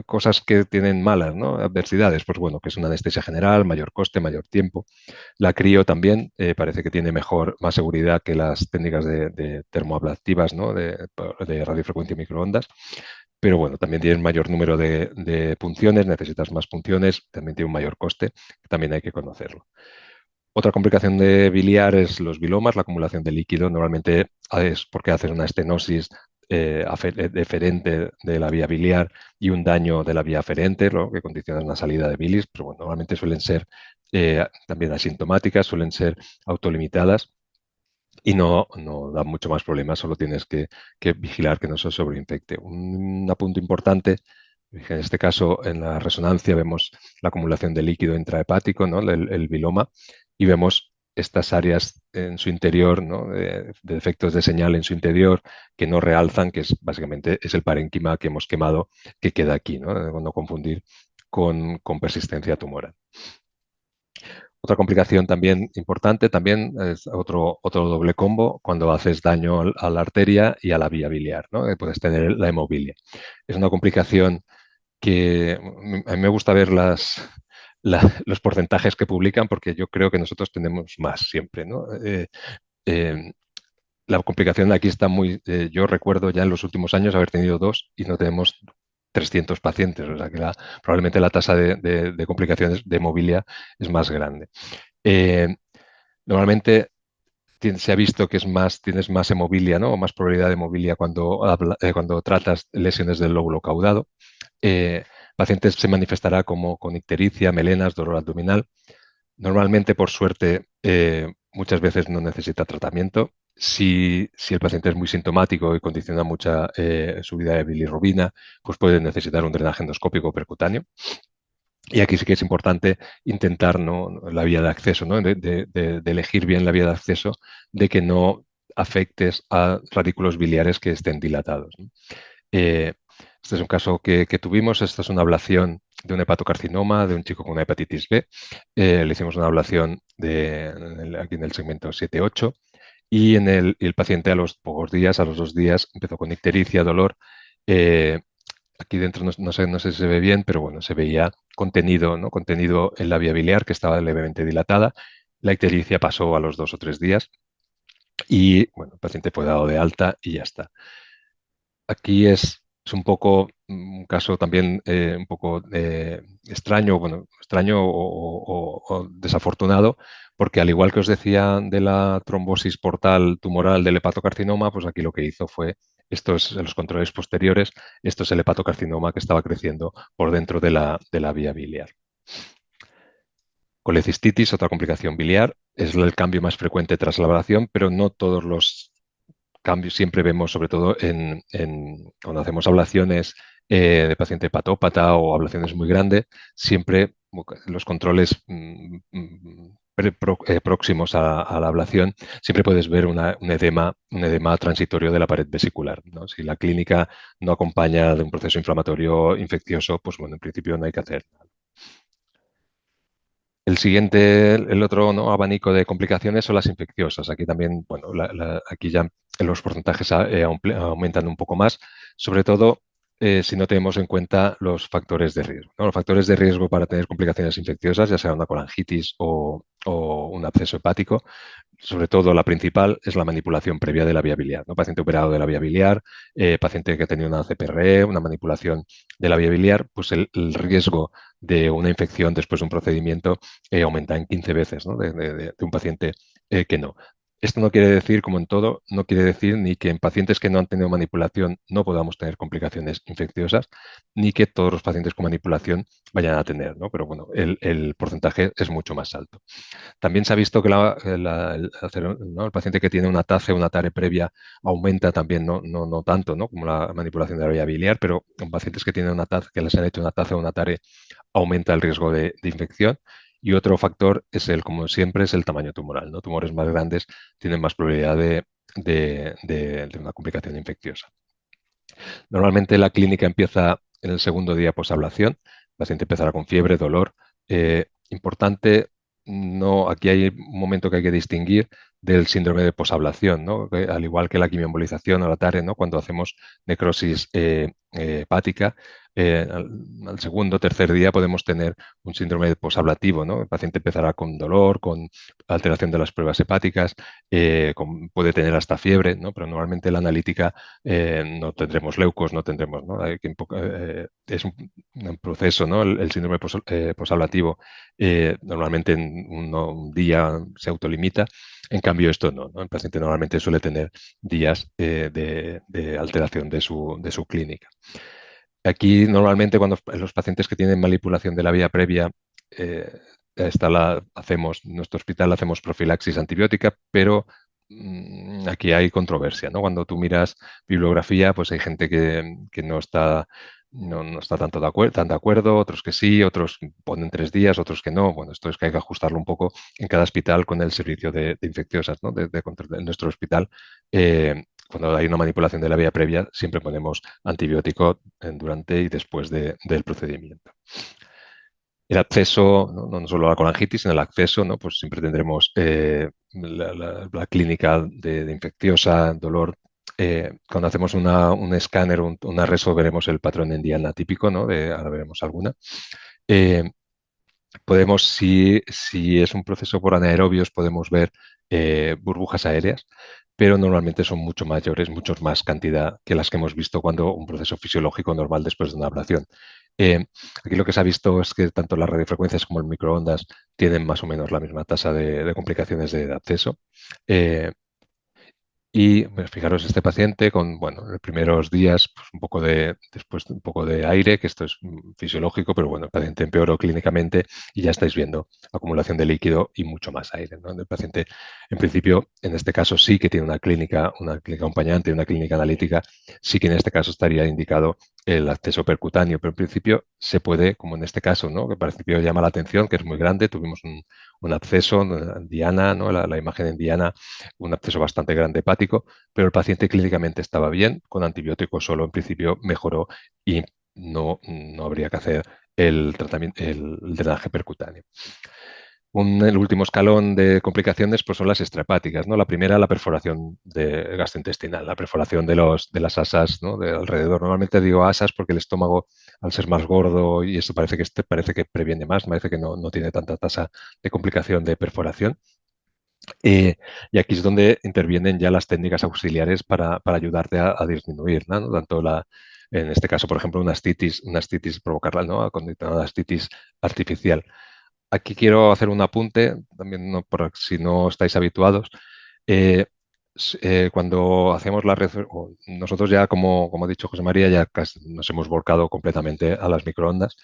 Cosas que tienen malas, ¿no? Adversidades, pues bueno, que es una anestesia general, mayor coste, mayor tiempo. La crío también parece que tiene más seguridad que las técnicas de termoablativas, ¿no? De radiofrecuencia y microondas. Pero bueno, también tiene mayor número de punciones, necesitas más punciones, también tiene un mayor coste, que también hay que conocerlo. Otra complicación de biliar es los bilomas, la acumulación de líquido. Normalmente es porque haces una estenosis deferente de la vía biliar y un daño de la vía aferente, lo que condiciona una salida de bilis, pero bueno, normalmente suelen ser también asintomáticas, suelen ser autolimitadas y no dan mucho más problemas, solo tienes que vigilar que no se sobreinfecte. Un apunto importante, en este caso en la resonancia vemos la acumulación de líquido intrahepático, ¿no? El biloma, y vemos estas áreas en su interior, ¿no? De efectos de señal en su interior que no realzan, que básicamente es el parénquima que hemos quemado que queda aquí, ¿no? No confundir con persistencia tumoral. Otra complicación también importante también es otro doble combo cuando haces daño a la arteria y a la vía biliar, ¿no? Puedes tener la hemobilia. Es una complicación que a mí me gusta ver los porcentajes que publican porque yo creo que nosotros tenemos más siempre, ¿no? Eh, la complicación aquí está yo recuerdo ya en los últimos años haber tenido 2 y no tenemos 300 pacientes, o sea que probablemente la tasa de complicaciones de hemobilia es más grande. Eh, Normalmente se ha visto que tienes más hemobilia, ¿no? O más probabilidad de hemobilia cuando tratas lesiones del lóbulo caudado. Pacientes se manifestará como con ictericia, melenas, dolor abdominal. Normalmente, por suerte, muchas veces no necesita tratamiento. Si el paciente es muy sintomático y condiciona mucha subida de bilirrubina, pues puede necesitar un drenaje endoscópico percutáneo. Y aquí sí que es importante intentar, ¿no? La vía de acceso, ¿no? De elegir bien la vía de acceso, de que no afectes a radículos biliares que estén dilatados, ¿no? Este es un caso que tuvimos. Esta es una ablación de un hepatocarcinoma de un chico con una hepatitis B. Le hicimos una ablación aquí en el segmento 7-8 y el paciente a los pocos días, a los 2 días, empezó con ictericia, dolor. Aquí dentro no sé si se ve bien, pero bueno, se veía contenido, ¿no? Contenido en la vía biliar que estaba levemente dilatada. La ictericia pasó a los 2 o 3 días y bueno, el paciente fue dado de alta y ya está. Aquí es un poco un caso también un poco extraño, bueno, extraño o desafortunado, porque al igual que os decía de la trombosis portal tumoral del hepatocarcinoma, pues aquí lo que hizo fue estos los controles posteriores, esto es el hepatocarcinoma que estaba creciendo por dentro de la vía biliar. Colecistitis, otra complicación biliar, es el cambio más frecuente tras la ablación, pero no todos los cambios siempre vemos, sobre todo cuando hacemos ablaciones de paciente hepatópata o ablaciones muy grandes, siempre los controles próximos a la ablación, siempre puedes ver un edema transitorio de la pared vesicular, ¿no? Si la clínica no acompaña de un proceso inflamatorio infeccioso, pues bueno, en principio no hay que hacer nada. El otro, ¿no? Abanico de complicaciones son las infecciosas. Aquí también, bueno, aquí ya los porcentajes aumentan un poco más, sobre todo si no tenemos en cuenta los factores de riesgo, ¿no? Los factores de riesgo para tener complicaciones infecciosas, ya sea una colangitis o un absceso hepático, sobre todo la principal es la manipulación previa de la vía biliar, ¿no? Paciente operado de la vía biliar, paciente que tenía una CPRE, una manipulación de la vía biliar, pues el riesgo de una infección después de un procedimiento aumenta en 15 veces, ¿no? de un paciente que no. Esto no quiere decir, como en todo, no quiere decir ni que en pacientes que no han tenido manipulación no podamos tener complicaciones infecciosas, ni que todos los pacientes con manipulación vayan a tener, ¿no? Pero bueno, el porcentaje es mucho más alto. También se ha visto que ¿no? El paciente que tiene una TACE o una TARE previa aumenta también, no tanto, ¿no? Como la manipulación de la vía biliar, pero en pacientes que tienen una TACE, que les han hecho una TACE o una TARE, aumenta el riesgo de infección. Y otro factor es como siempre, es el tamaño tumoral, ¿no? Tumores más grandes tienen más probabilidad de una complicación infecciosa. Normalmente la clínica empieza en el segundo día posablación. El paciente empezará con fiebre, dolor. Importante, no, aquí hay un momento que hay que distinguir del síndrome de posablación, ¿no? Al igual que la quimioembolización o la TARE, ¿no? Cuando hacemos necrosis hepática, al segundo o tercer día podemos tener un síndrome posablativo, ¿no? El paciente empezará con dolor, con alteración de las pruebas hepáticas, puede tener hasta fiebre, ¿no? Pero normalmente la analítica no tendremos leucos, no tendremos, ¿no? Es un proceso, ¿no? El síndrome posablativo normalmente en un día se autolimita, en cambio esto no. El paciente normalmente suele tener días de alteración de su clínica. Aquí normalmente cuando los pacientes que tienen manipulación de la vía previa, en nuestro hospital hacemos profilaxis antibiótica, pero aquí hay controversia, ¿no? Cuando tú miras bibliografía, pues hay gente que no está tan de acuerdo, otros que sí, otros ponen 3 días, otros que no. Bueno, esto es que hay que ajustarlo un poco en cada hospital con el servicio de infecciosas, ¿no? En nuestro hospital, cuando hay una manipulación de la vía previa, siempre ponemos antibiótico durante y después del procedimiento. El acceso, no solo a la colangitis, sino el acceso, ¿no? Pues siempre tendremos la clínica de infecciosa, dolor. Cuando hacemos un escáner, una reso, veremos el patrón en diana típico, ¿no? Ahora veremos alguna. Podemos, si es un proceso por anaerobios, podemos ver burbujas aéreas, pero normalmente son mucho mayores, mucho más cantidad que las que hemos visto cuando un proceso fisiológico normal después de una ablación. Aquí lo que se ha visto es que tanto las radiofrecuencias como el microondas tienen más o menos la misma tasa de complicaciones de acceso. Y pues, fijaros, este paciente con, bueno, en los primeros días, pues, después un poco de aire, que esto es fisiológico, pero bueno, el paciente empeoró clínicamente y ya estáis viendo acumulación de líquido y mucho más aire, ¿no? El paciente, en principio, en este caso sí que tiene una clínica acompañante, una clínica analítica, sí que en este caso estaría indicado el acceso percutáneo, pero en principio se puede, como en este caso, ¿no? Que al principio llama la atención, que es muy grande, tuvimos un acceso en diana, ¿no? La imagen en diana, un acceso bastante grande hepático, pero el paciente clínicamente estaba bien, con antibióticos solo en principio mejoró y no habría que hacer el tratamiento, el drenaje percutáneo. El último escalón de complicaciones pues son las extrahepáticas, ¿no? La primera, la perforación gastrointestinal, la perforación de las asas, ¿no? De alrededor. Normalmente digo asas porque el estómago, al ser más gordo, y esto parece que previene más, parece que no tiene tanta tasa de complicación de perforación. Y aquí es donde intervienen ya las técnicas auxiliares para ayudarte a disminuir, ¿no? Tanto en este caso, por ejemplo, una astitis provocarla, ¿no? Condicionada astitis artificial. Aquí quiero hacer un apunte, también si no estáis habituados. Cuando hacemos nosotros ya, como ha dicho José María, ya casi nos hemos volcado completamente a las microondas.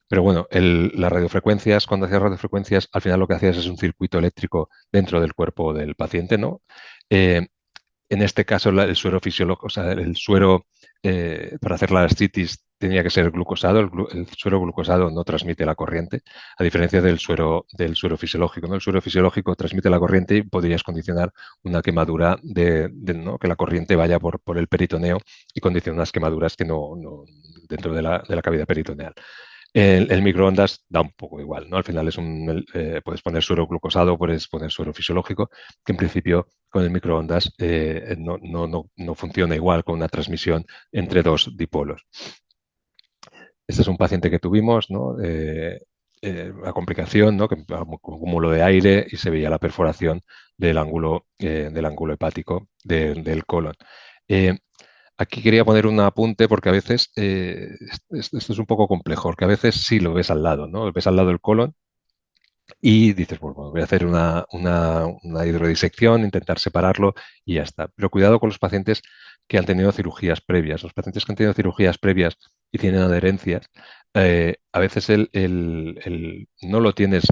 Pero bueno, las radiofrecuencias, cuando hacías radiofrecuencias, al final lo que hacías es un circuito eléctrico dentro del cuerpo del paciente, ¿no? En este caso, el suero fisiológico, o sea, el suero para hacer la ascitis tenía que ser glucosado. El suero glucosado no transmite la corriente, a diferencia del suero fisiológico, ¿no? El suero fisiológico transmite la corriente y podrías condicionar una quemadura ¿no? Que la corriente vaya por el peritoneo y condiciona unas quemaduras que no dentro de la cavidad peritoneal. El microondas da un poco igual, ¿no? Al final puedes poner suero glucosado, puedes poner suero fisiológico, que en principio con el microondas no funciona igual con una transmisión entre dos dipolos. Este es un paciente que tuvimos, ¿no? la complicación, ¿no? Que un cúmulo de aire y se veía la perforación del ángulo hepático del colon. Aquí quería poner un apunte porque a veces esto es un poco complejo, porque a veces sí lo ves al lado, ¿no? Ves al lado el colon y dices, bueno, voy a hacer una hidrodisección, intentar separarlo y ya está. Pero cuidado con los pacientes que han tenido cirugías previas. Los pacientes que han tenido cirugías previas y tienen adherencias, a veces no lo tienes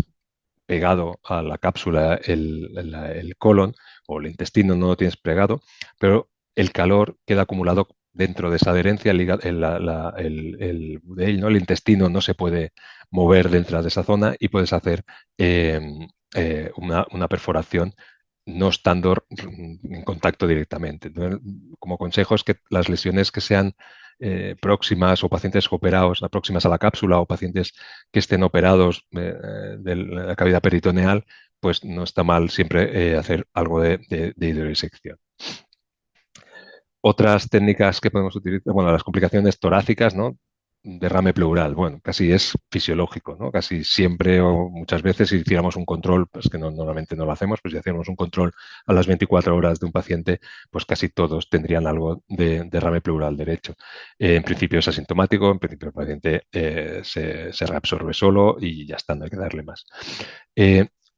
pegado a la cápsula, el colon o el intestino no lo tienes pegado, pero el calor queda acumulado dentro de esa adherencia, ¿no? El intestino no se puede mover dentro de esa zona y puedes hacer eh, una perforación no estando en contacto directamente. Entonces, como consejo es que las lesiones que sean próximas o pacientes operados, próximas a la cápsula o pacientes que estén operados de la cavidad peritoneal, pues no está mal siempre hacer algo de hidrodisección. Otras técnicas que podemos utilizar, bueno, las complicaciones torácicas, ¿no? Derrame pleural, bueno, casi es fisiológico, ¿no? Casi siempre o muchas veces si hiciéramos un control, pues que normalmente no lo hacemos, pues si hacíamos un control a las 24 horas de un paciente, pues casi todos tendrían algo de derrame pleural derecho. En principio es asintomático, en principio el paciente se reabsorbe solo y ya está, no hay que darle más.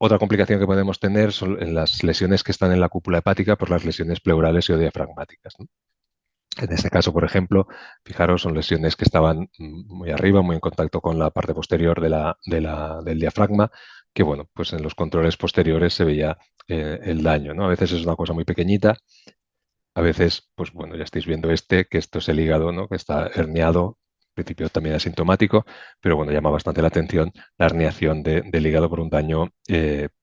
Otra complicación que podemos tener son en las lesiones que están en la cúpula hepática por las lesiones pleurales y o diafragmáticas, ¿no? En este caso, por ejemplo, fijaros, son lesiones que estaban muy arriba, muy en contacto con la parte posterior del diafragma, que bueno, pues en los controles posteriores se veía el daño, ¿no? A veces es una cosa muy pequeñita, a veces, pues bueno, ya estáis viendo que esto es el hígado, ¿no? Que está herniado, en principio también asintomático, pero bueno, llama bastante la atención la herniación del hígado por un daño.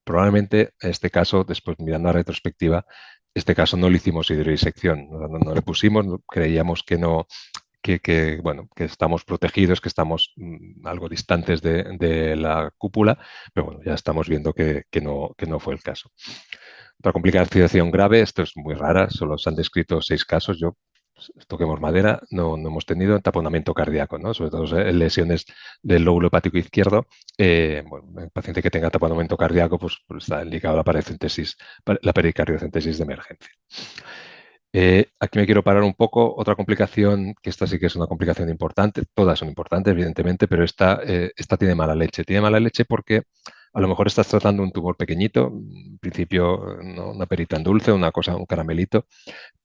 Probablemente en este caso, después mirando la retrospectiva, este caso no le hicimos hidrodisección, no le pusimos, creíamos que no, bueno, que estamos protegidos, que estamos algo distantes de la cúpula, pero bueno, ya estamos viendo que no fue el caso. Otra complicación grave, esto es muy rara, solo se han descrito 6 casos, toquemos madera, no hemos tenido taponamiento cardíaco, ¿no? Sobre todo en lesiones del lóbulo hepático izquierdo. Bueno, el paciente que tenga taponamiento cardíaco, pues está indicado la pericardiocentesis de emergencia. Aquí me quiero parar un poco. Otra complicación, que esta sí que es una complicación importante, todas son importantes, evidentemente, pero esta tiene mala leche. Tiene mala leche porque a lo mejor estás tratando un tumor pequeñito, en principio ¿no? Una perita en dulce, una cosa, un caramelito,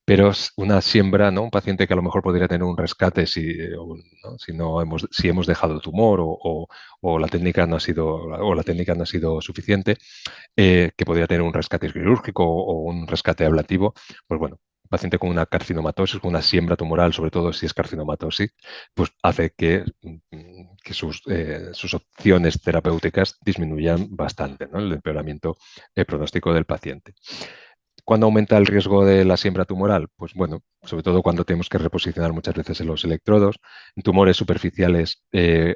pero es una siembra, ¿no? Un paciente que a lo mejor podría tener un rescate si hemos dejado tumor o la técnica no ha sido suficiente, que podría tener un rescate quirúrgico o un rescate ablativo, pues bueno, un paciente con una carcinomatosis, con una siembra tumoral, sobre todo si es carcinomatosis, pues hace que sus opciones terapéuticas disminuyan bastante, ¿no? El empeoramiento pronóstico del paciente. ¿Cuándo aumenta el riesgo de la siembra tumoral? Pues bueno, sobre todo cuando tenemos que reposicionar muchas veces en los electrodos, en tumores superficiales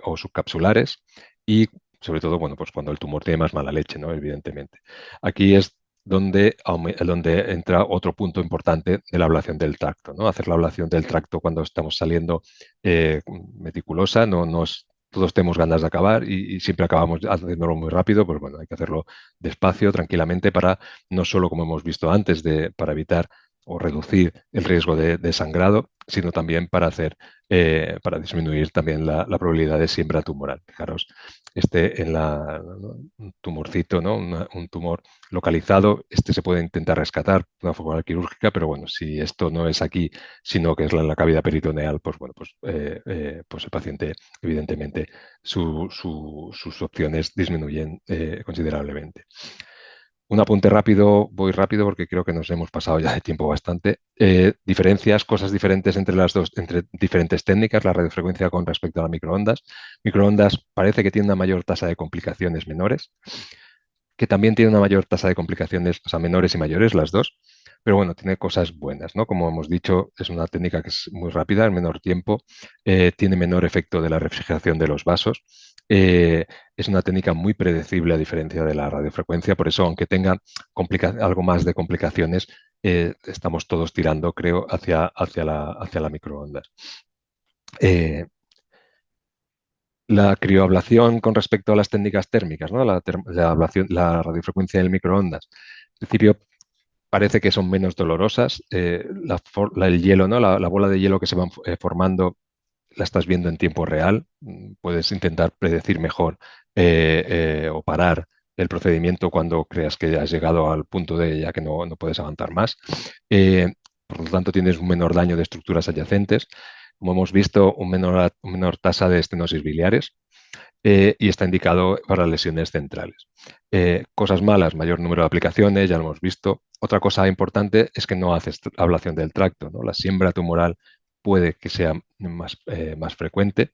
o subcapsulares y sobre todo, bueno, pues cuando el tumor tiene más mala leche, ¿no? Evidentemente. Aquí es donde entra otro punto importante de la ablación del tracto, ¿no? Hacer la ablación del tracto cuando estamos saliendo meticulosa, no es todos tenemos ganas de acabar y siempre acabamos haciéndolo muy rápido, pues bueno, hay que hacerlo despacio, tranquilamente, para no solo, como hemos visto antes, para evitar o reducir el riesgo de sangrado, sino también para disminuir también la probabilidad de siembra tumoral. Fijaros, un tumorcito, ¿no? Un tumor localizado, se puede intentar rescatar de una forma quirúrgica, pero bueno, si esto no es aquí, sino que es en la cavidad peritoneal, pues bueno, pues el paciente, evidentemente, sus opciones disminuyen considerablemente. Un apunte rápido, voy rápido porque creo que nos hemos pasado ya de tiempo bastante. Cosas diferentes entre diferentes técnicas, la radiofrecuencia con respecto a las microondas. Microondas parece que tiene una mayor tasa de complicaciones menores, que también tiene una mayor tasa de complicaciones, o sea, menores y mayores, las dos, pero bueno, tiene cosas buenas, ¿no? Como hemos dicho, es una técnica que es muy rápida, en menor tiempo, tiene menor efecto de la refrigeración de los vasos, es una técnica muy predecible a diferencia de la radiofrecuencia, por eso, aunque tenga algo más de complicaciones, estamos todos tirando, creo, hacia la microondas. La crioablación con respecto a las técnicas térmicas, ¿no? La radiofrecuencia del microondas. En principio parece que son menos dolorosas. El hielo, ¿no? La bola de hielo que se van formando la estás viendo en tiempo real. Puedes intentar predecir mejor o parar el procedimiento cuando creas que has llegado al punto de ya que no puedes aguantar más. Eh, por lo tanto, tienes un menor daño de estructuras adyacentes. Como hemos visto, un menor tasa de estenosis biliares y está indicado para lesiones centrales. Cosas malas, mayor número de aplicaciones, ya lo hemos visto. Otra cosa importante es que no haces ablación del tracto, ¿no? La siembra tumoral puede que sea más frecuente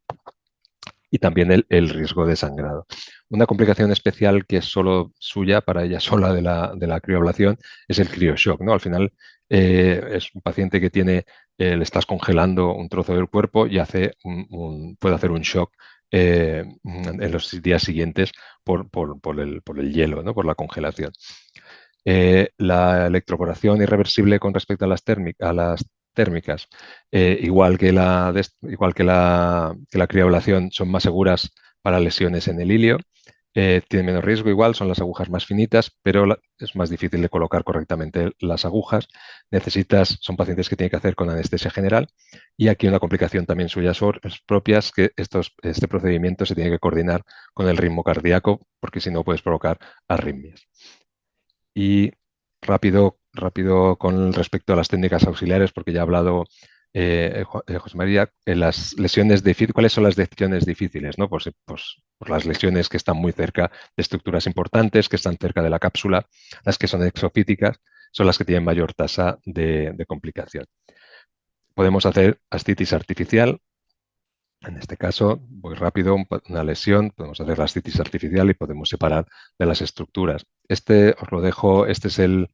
y también el riesgo de sangrado. Una complicación especial que es solo suya, para ella sola de la crioablación, es el crioshock, ¿no? Al final es un paciente que le estás congelando un trozo del cuerpo y puede hacer un shock en los días siguientes por el hielo, ¿no? Por la congelación. La electroporación irreversible con respecto a a las térmicas, que la crioablación, son más seguras para lesiones en el ilio. Tienen menos riesgo, igual, son las agujas más finitas, pero es más difícil de colocar correctamente las agujas. Son pacientes que tienen que hacer con anestesia general. Y aquí una complicación también suya propias, que este procedimiento se tiene que coordinar con el ritmo cardíaco, porque si no puedes provocar arritmias. Y rápido con respecto a las técnicas auxiliares, porque ya ha hablado José María, las lesiones difíciles. ¿Cuáles son las lesiones difíciles? ¿No? Pues las lesiones que están muy cerca de estructuras importantes, que están cerca de la cápsula, las que son exofíticas, son las que tienen mayor tasa de complicación. Podemos hacer ascitis artificial. En este caso, voy rápido, una lesión, podemos hacer la ascitis artificial y podemos separar de las estructuras. Os lo dejo, este es el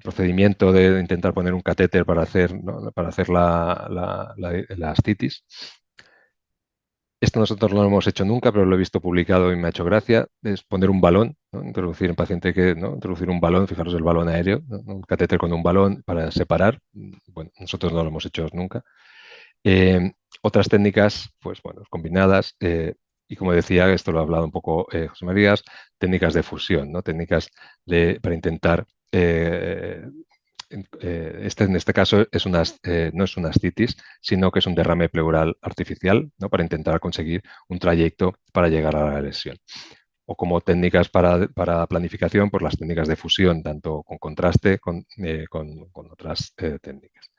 procedimiento de intentar poner un catéter para hacer, ¿no? Para hacer la ascitis. Esto nosotros no lo hemos hecho nunca, pero lo he visto publicado y me ha hecho gracia. Es poner un balón, ¿no? Introducir en paciente ¿no? Introducir un balón, fijaros el balón aéreo, ¿no? Un catéter con un balón para separar. Bueno, nosotros no lo hemos hecho nunca. Otras técnicas, pues bueno, combinadas. Y como decía, esto lo ha hablado un poco José María, técnicas de fusión, ¿no? Técnicas para intentar en este caso no es una ascitis, sino que es un derrame pleural artificial, ¿no? Para intentar conseguir un trayecto para llegar a la lesión. O como técnicas para planificación, pues las técnicas de fusión, tanto con contraste con otras técnicas.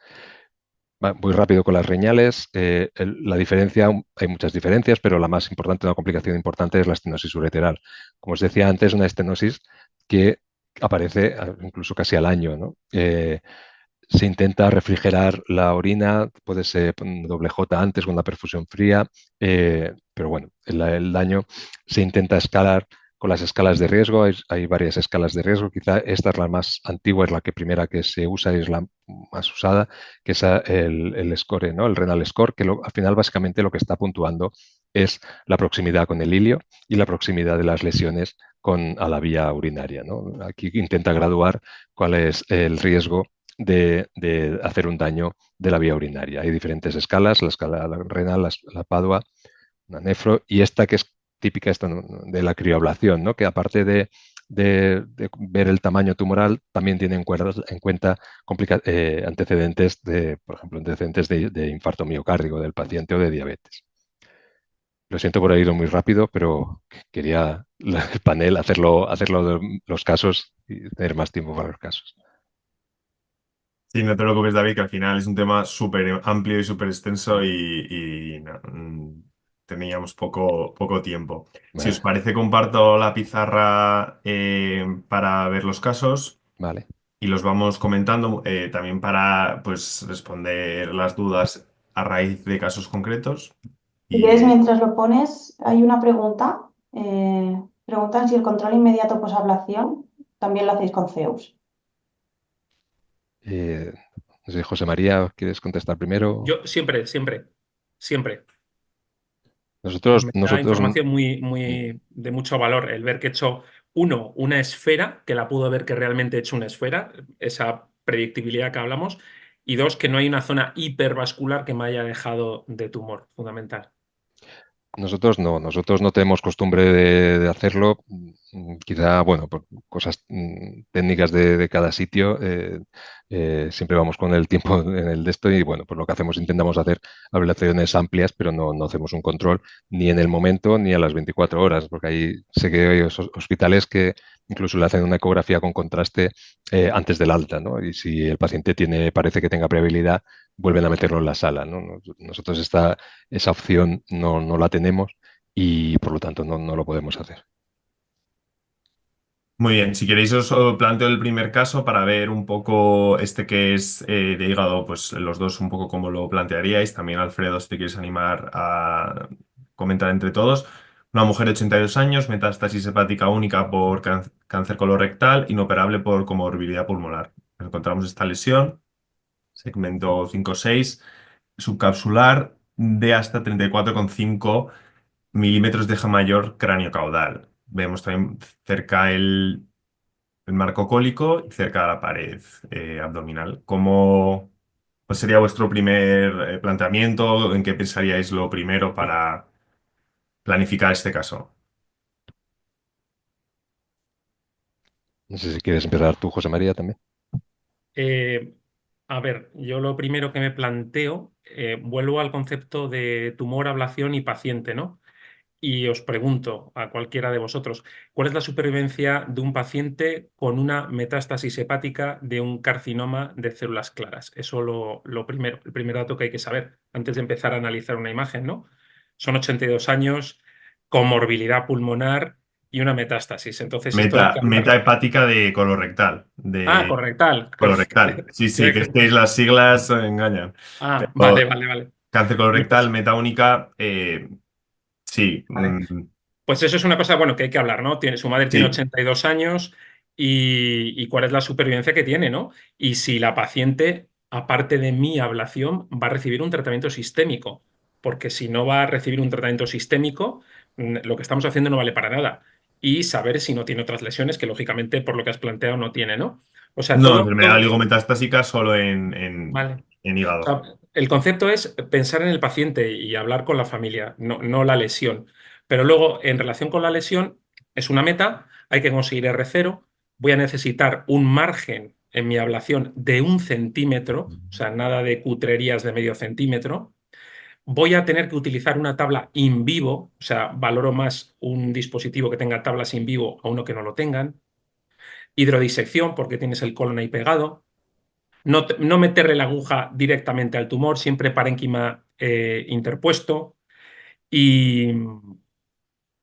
Voy rápido con las reñales. La diferencia, hay muchas diferencias, pero la más importante, una complicación importante, es la estenosis ureteral. Como os decía antes, una estenosis que aparece incluso casi al año, ¿no? Se intenta refrigerar la orina, puede ser doble J antes con la perfusión fría, pero bueno, el daño se intenta escalar con las escalas de riesgo. Hay varias escalas de riesgo, quizá esta es la más antigua, es la primera que se usa y es la más usada, que es el score, ¿no? El renal score, que al final básicamente lo que está puntuando es la proximidad con el ilio y la proximidad de las lesiones a la vía urinaria, ¿no? Aquí intenta graduar cuál es el riesgo de hacer un daño de la vía urinaria. Hay diferentes escalas, la escala renal, la Padua, una nefro, y esta que es típica de la crioablación, ¿no? Que aparte de ver el tamaño tumoral, también tiene en cuenta antecedentes por ejemplo, antecedentes de infarto miocárdico del paciente o de diabetes. Lo siento por haber ido muy rápido, pero quería el panel hacerlo de los casos y tener más tiempo para los casos.
Sí, no te preocupes, David, que al final es un tema súper amplio y súper extenso teníamos poco tiempo. Si os
Vale,
parece, comparto la pizarra para ver los casos
vale.
y los vamos comentando también para pues, responder las dudas a raíz de casos concretos.
Si quieres,
Y
mientras lo pones, hay una pregunta. Preguntan si el control inmediato posablación también lo hacéis con Zeus.
No sé, José María, ¿quieres contestar primero?
Yo siempre, siempre, siempre.
Nosotros,
Me da
nosotros,
información de mucho valor el ver que he hecho, una esfera, que la pudo ver que realmente he hecho una esfera, esa predictibilidad que hablamos, y dos, que no hay una zona hipervascular que me haya dejado de tumor, fundamental.
Nosotros no tenemos costumbre de hacerlo. Quizá, bueno, por cosas técnicas de cada sitio, siempre vamos con el tiempo en el de esto y, bueno, pues lo que hacemos, intentamos hacer ablaciones amplias, pero no hacemos un control ni en el momento ni a las 24 horas, porque ahí sé que hay hospitales que incluso le hacen una ecografía con contraste antes del alta, ¿no? Y si el paciente parece que tenga previsibilidad, vuelven a meterlo en la sala, ¿no? Nosotros esa opción no la tenemos y por lo tanto no lo podemos hacer.
Muy bien, si queréis os planteo el primer caso para ver un poco este que es de hígado, pues los dos un poco cómo lo plantearíais. También Alfredo, si te quieres animar a comentar entre todos. Una mujer de 82 años, metástasis hepática única por cáncer colorectal, inoperable por comorbilidad pulmonar. Encontramos esta lesión, segmento 5-6, subcapsular de hasta 34,5 milímetros de eje mayor cráneo caudal. Vemos también cerca el marco cólico y cerca de la pared abdominal. ¿Cuál sería vuestro primer planteamiento? ¿En qué pensaríais lo primero para planificar este caso?
No sé si quieres empezar tú, José María, también.
Eh, a ver, yo lo primero que me planteo, vuelvo al concepto de tumor, ablación y paciente, ¿no? Y os pregunto a cualquiera de vosotros, ¿cuál es la supervivencia de un paciente con una metástasis hepática de un carcinoma de células claras? Eso lo primero, el primer dato que hay que saber antes de empezar a analizar una imagen, ¿no? Son 82 años, comorbilidad pulmonar y una metástasis. Entonces, esto hay que
Meta
hablarlo.
hepática de colorectal.
Ah, correctal.
Colorectal. Sí, sí, que es que las siglas engañan.
Ah, vale,
Pero
vale, vale.
cáncer colorectal,
Pues,
meta única, sí.
vale. Pues eso es una cosa, bueno, que hay que hablar, ¿no? Su madre tiene
Sí.
82 años y cuál es la supervivencia que tiene, ¿no? Y si la paciente, aparte de mi ablación, va a recibir un tratamiento sistémico, porque si no va a recibir un tratamiento sistémico, lo que estamos haciendo no vale para nada. Y saber si no tiene otras lesiones, que lógicamente, por lo que has planteado, no tiene, ¿no? O sea,
No,
todo,
enfermedad
todo,
oligometastásica solo
vale.
en
O
hígado.
sea, el concepto es pensar en el paciente y hablar con la familia, no la lesión. Pero luego, en relación con la lesión, es una meta, hay que conseguir R0, voy a necesitar un margen en mi ablación de 1 centímetro, o sea, nada de cutrerías de medio centímetro. Voy a tener que utilizar una tabla in vivo, o sea, valoro más un dispositivo que tenga tablas in vivo a uno que no lo tengan. Hidrodisección, porque tienes el colon ahí pegado. No meterle la aguja directamente al tumor, siempre parénquima interpuesto y,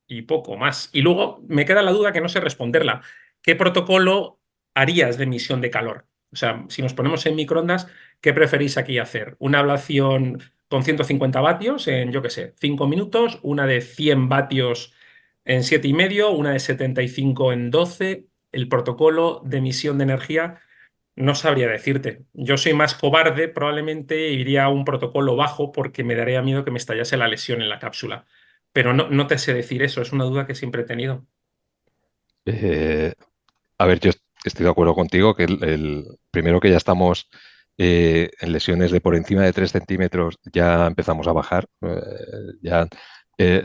y poco más. Y luego me queda la duda que no sé responderla. ¿Qué protocolo harías de emisión de calor? O sea, si nos ponemos en microondas, ¿qué preferís aquí hacer? ¿Una ablación con 150 vatios en, yo qué sé, 5 minutos? ¿Una de 100 vatios en 7,5? ¿Una de 75 en 12? El protocolo de emisión de energía no sabría decirte. Yo soy más cobarde, probablemente iría a un protocolo bajo porque me daría miedo que me estallase la lesión en la cápsula. Pero no te sé decir eso, es una duda que siempre he tenido.
Eh, a ver, yo estoy de acuerdo contigo que primero que ya estamos en lesiones de por encima de 3 centímetros, ya empezamos a bajar. Ya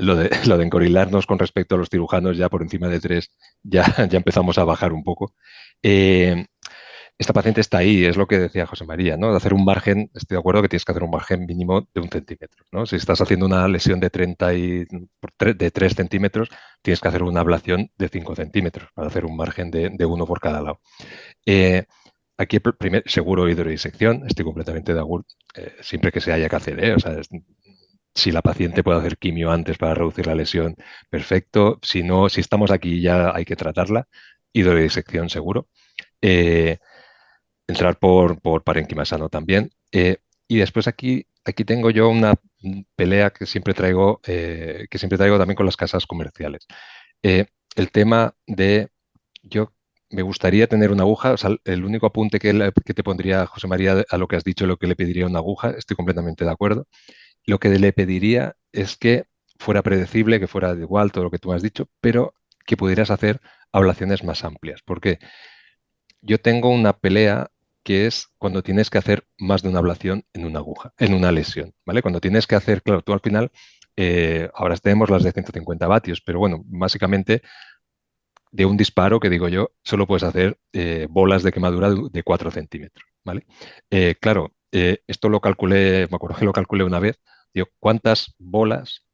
lo de encorilarnos con respecto a los cirujanos ya por encima de 3 ya, ya empezamos a bajar un poco. Eh, Esta paciente está ahí, es lo que decía José María, ¿no? De hacer un margen, estoy de acuerdo que tienes que hacer un margen mínimo de 1 centímetro, ¿no? Si estás haciendo una lesión de 3 centímetros, tienes que hacer una ablación de 5 centímetros para hacer un margen de uno por cada lado. Eh, Aquí, seguro hidrodisección, estoy completamente de acuerdo, siempre que se haya que hacer, ¿eh? O sea, si la paciente puede hacer quimio antes para reducir la lesión, perfecto. Si no, si estamos aquí ya hay que tratarla, hidrodisección seguro. Eh, Entrar por parénquima sano también. Y después aquí tengo yo una pelea que siempre traigo también con las casas comerciales. El tema de yo me gustaría tener una aguja, o sea, el único apunte que te pondría, José María, a lo que has dicho, lo que le pediría una aguja, estoy completamente de acuerdo. Lo que le pediría es que fuera predecible, que fuera igual todo lo que tú has dicho, pero que pudieras hacer ablaciones más amplias, porque yo tengo una pelea que es cuando tienes que hacer más de una ablación en una aguja, en una lesión, ¿vale? Cuando tienes que hacer, claro, tú al final Ahora tenemos las de 150 vatios, pero bueno, básicamente de un disparo, que digo yo, solo puedes hacer bolas de quemadura de 4 centímetros, ¿vale? Claro, esto lo calculé, me acuerdo que lo calculé una vez, digo, ¿cuántas bolas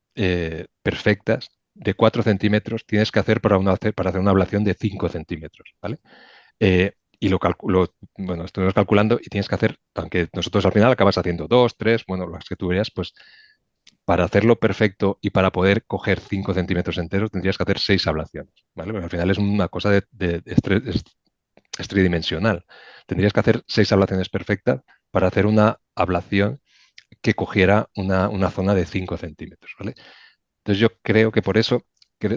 perfectas de 4 centímetros tienes que hacer para hacer una ablación de 5 centímetros, ¿vale? Y lo calculo, bueno, estuvimos calculando y tienes que hacer, aunque nosotros al final acabas haciendo 2, 3, bueno, las que tú veas, pues para hacerlo perfecto y para poder coger 5 centímetros enteros tendrías que hacer 6 ablaciones, ¿vale? Porque al final es una cosa es tridimensional. Tendrías que hacer 6 ablaciones perfectas para hacer una ablación que cogiera una zona de 5 centímetros, ¿vale? Entonces yo creo que por eso,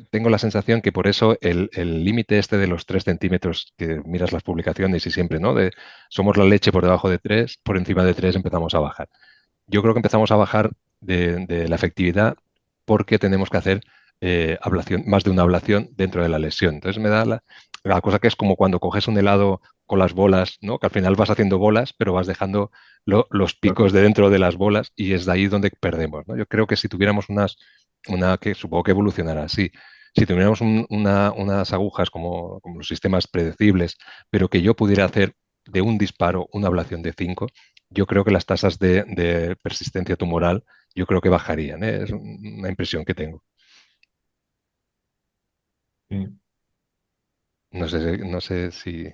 tengo la sensación que por eso el límite este de los 3 centímetros, que miras las publicaciones y siempre, ¿no? De somos la leche por debajo de 3, por encima de 3 empezamos a bajar. Yo creo que empezamos a bajar de la efectividad porque tenemos que hacer más de una ablación dentro de la lesión. Entonces me da la cosa que es como cuando coges un helado con las bolas, ¿no? Que al final vas haciendo bolas, pero vas dejando los picos de dentro de las bolas y es de ahí donde perdemos, ¿no? Yo creo que si tuviéramos que supongo que evolucionará así, si tuviéramos unas agujas como los sistemas predecibles, pero que yo pudiera hacer de un disparo una ablación de 5, yo creo que las tasas de persistencia tumoral yo creo que bajarían, ¿eh? Es una impresión que tengo.
Sí.
No sé si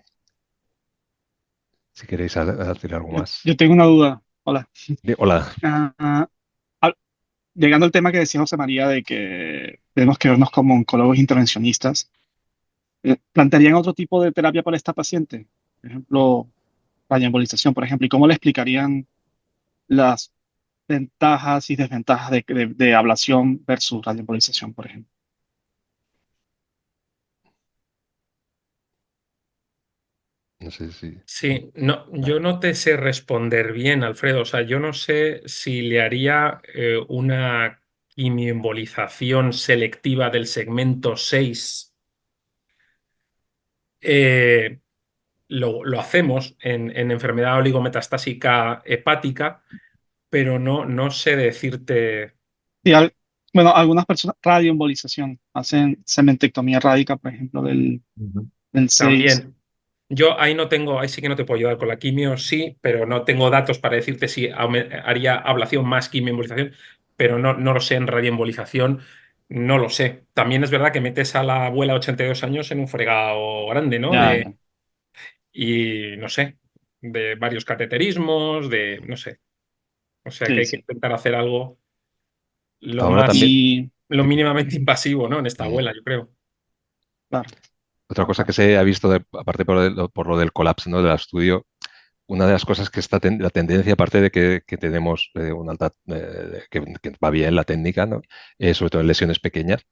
queréis decir algo más.
Yo tengo una duda. Hola.
Hola.
Ah, al- Llegando al tema que decía José María de que tenemos que vernos como oncólogos intervencionistas, ¿plantearían otro tipo de terapia para esta paciente? Por ejemplo, radioembolización, por ejemplo, ¿y cómo le explicarían las ventajas y desventajas de ablación versus radioembolización, por ejemplo?
No sé si...
Sí, no, yo no te sé responder bien, Alfredo. O sea, yo no sé si le haría una quimioembolización selectiva del segmento 6. Eh, lo hacemos en enfermedad oligometastásica hepática, pero no sé decirte
Y bueno, algunas personas, radioembolización, hacen cementectomía rádica, por ejemplo,
Ujú.
del 6.
también. Yo ahí no tengo, ahí sí que no te puedo ayudar con la quimio, sí, pero no tengo datos para decirte si haría ablación más quimioembolización, pero no lo sé en radioembolización, no lo sé. También es verdad que metes a la abuela de 82 años en un fregado grande, ¿no?
Ya, ya.
Y no sé, de varios cateterismos, no sé. O sea que
Sí,
hay que
sí.
intentar hacer algo lo
Ahora también...
Y,
lo mínimamente invasivo, ¿no? En esta
Mm.
abuela, yo creo.
claro,
Otra
claro,
cosa que
claro.
se ha visto, aparte por lo del colapso, ¿no? Del estudio, una de las cosas que está la tendencia, aparte de que tenemos una alta, que va bien la técnica, ¿no? Sobre todo en lesiones pequeñas,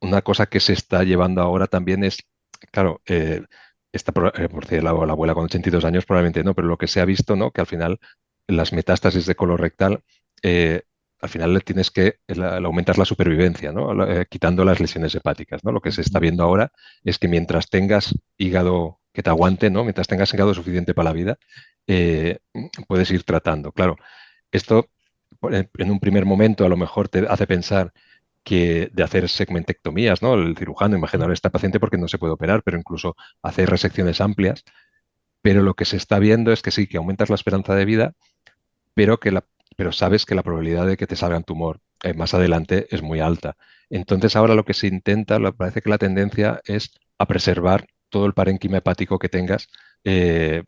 una cosa que se está llevando ahora también es, claro, por decir, la abuela con 82 años probablemente no, pero lo que se ha visto, ¿no? Que al final las metástasis de colorectal, eh, al final le tienes que le aumentas la supervivencia, ¿no? Quitando las lesiones hepáticas, ¿no? Lo que se está viendo ahora es que mientras tengas hígado que te aguante, ¿no? Mientras tengas hígado suficiente para la vida, puedes ir tratando. Claro, esto en un primer momento a lo mejor te hace pensar que de hacer segmentectomías, ¿no? El cirujano, imaginar a esta paciente porque no se puede operar, pero incluso hacer resecciones amplias. Pero lo que se está viendo es que sí, que aumentas la esperanza de vida, pero pero sabes que la probabilidad de que te salga un tumor más adelante es muy alta. Entonces ahora lo que se intenta, parece que la tendencia es a preservar todo el parénquima hepático que tengas, eh,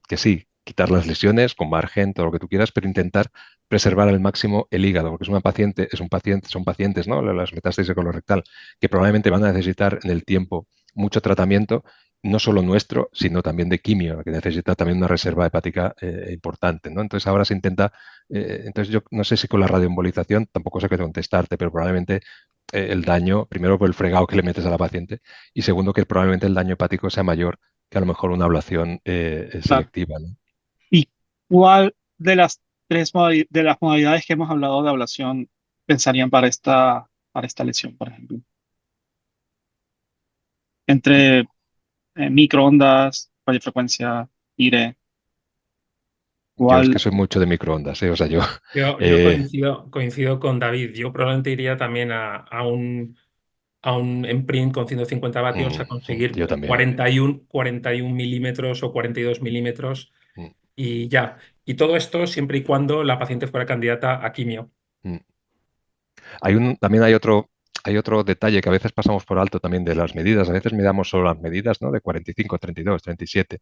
que sí, quitar las lesiones con margen, todo lo que tú quieras, pero intentar preservar al máximo el hígado, porque son pacientes, ¿no? Las metástasis colorectal, que probablemente van a necesitar en el tiempo mucho tratamiento, no solo nuestro, sino también de quimio, que necesita también una reserva hepática importante, ¿no? Entonces ahora se intenta, entonces yo no sé si con la radioembolización, tampoco sé qué contestarte, pero probablemente el daño, primero por el fregado que le metes a la paciente y segundo que probablemente el daño hepático sea mayor que a lo mejor una ablación
Claro.
selectiva, ¿no?
¿Y cuál de las de las modalidades que hemos hablado de ablación pensarían para esta lesión, por ejemplo? Entre microondas, radiofrecuencia, IRE.
Yo es que
¿Cuál?
soy mucho de microondas, ¿eh? O sea, yo...
Yo
eh,
coincido con David. Yo probablemente iría también a un Emprint con 150 vatios a conseguir
yo también.
41 milímetros o 42 milímetros
Mm,
y ya. Y todo esto siempre y cuando la paciente fuera candidata a quimio.
mm. También hay otro detalle que a veces pasamos por alto también de las medidas. A veces miramos solo las medidas, ¿no? De 45, 32, 37.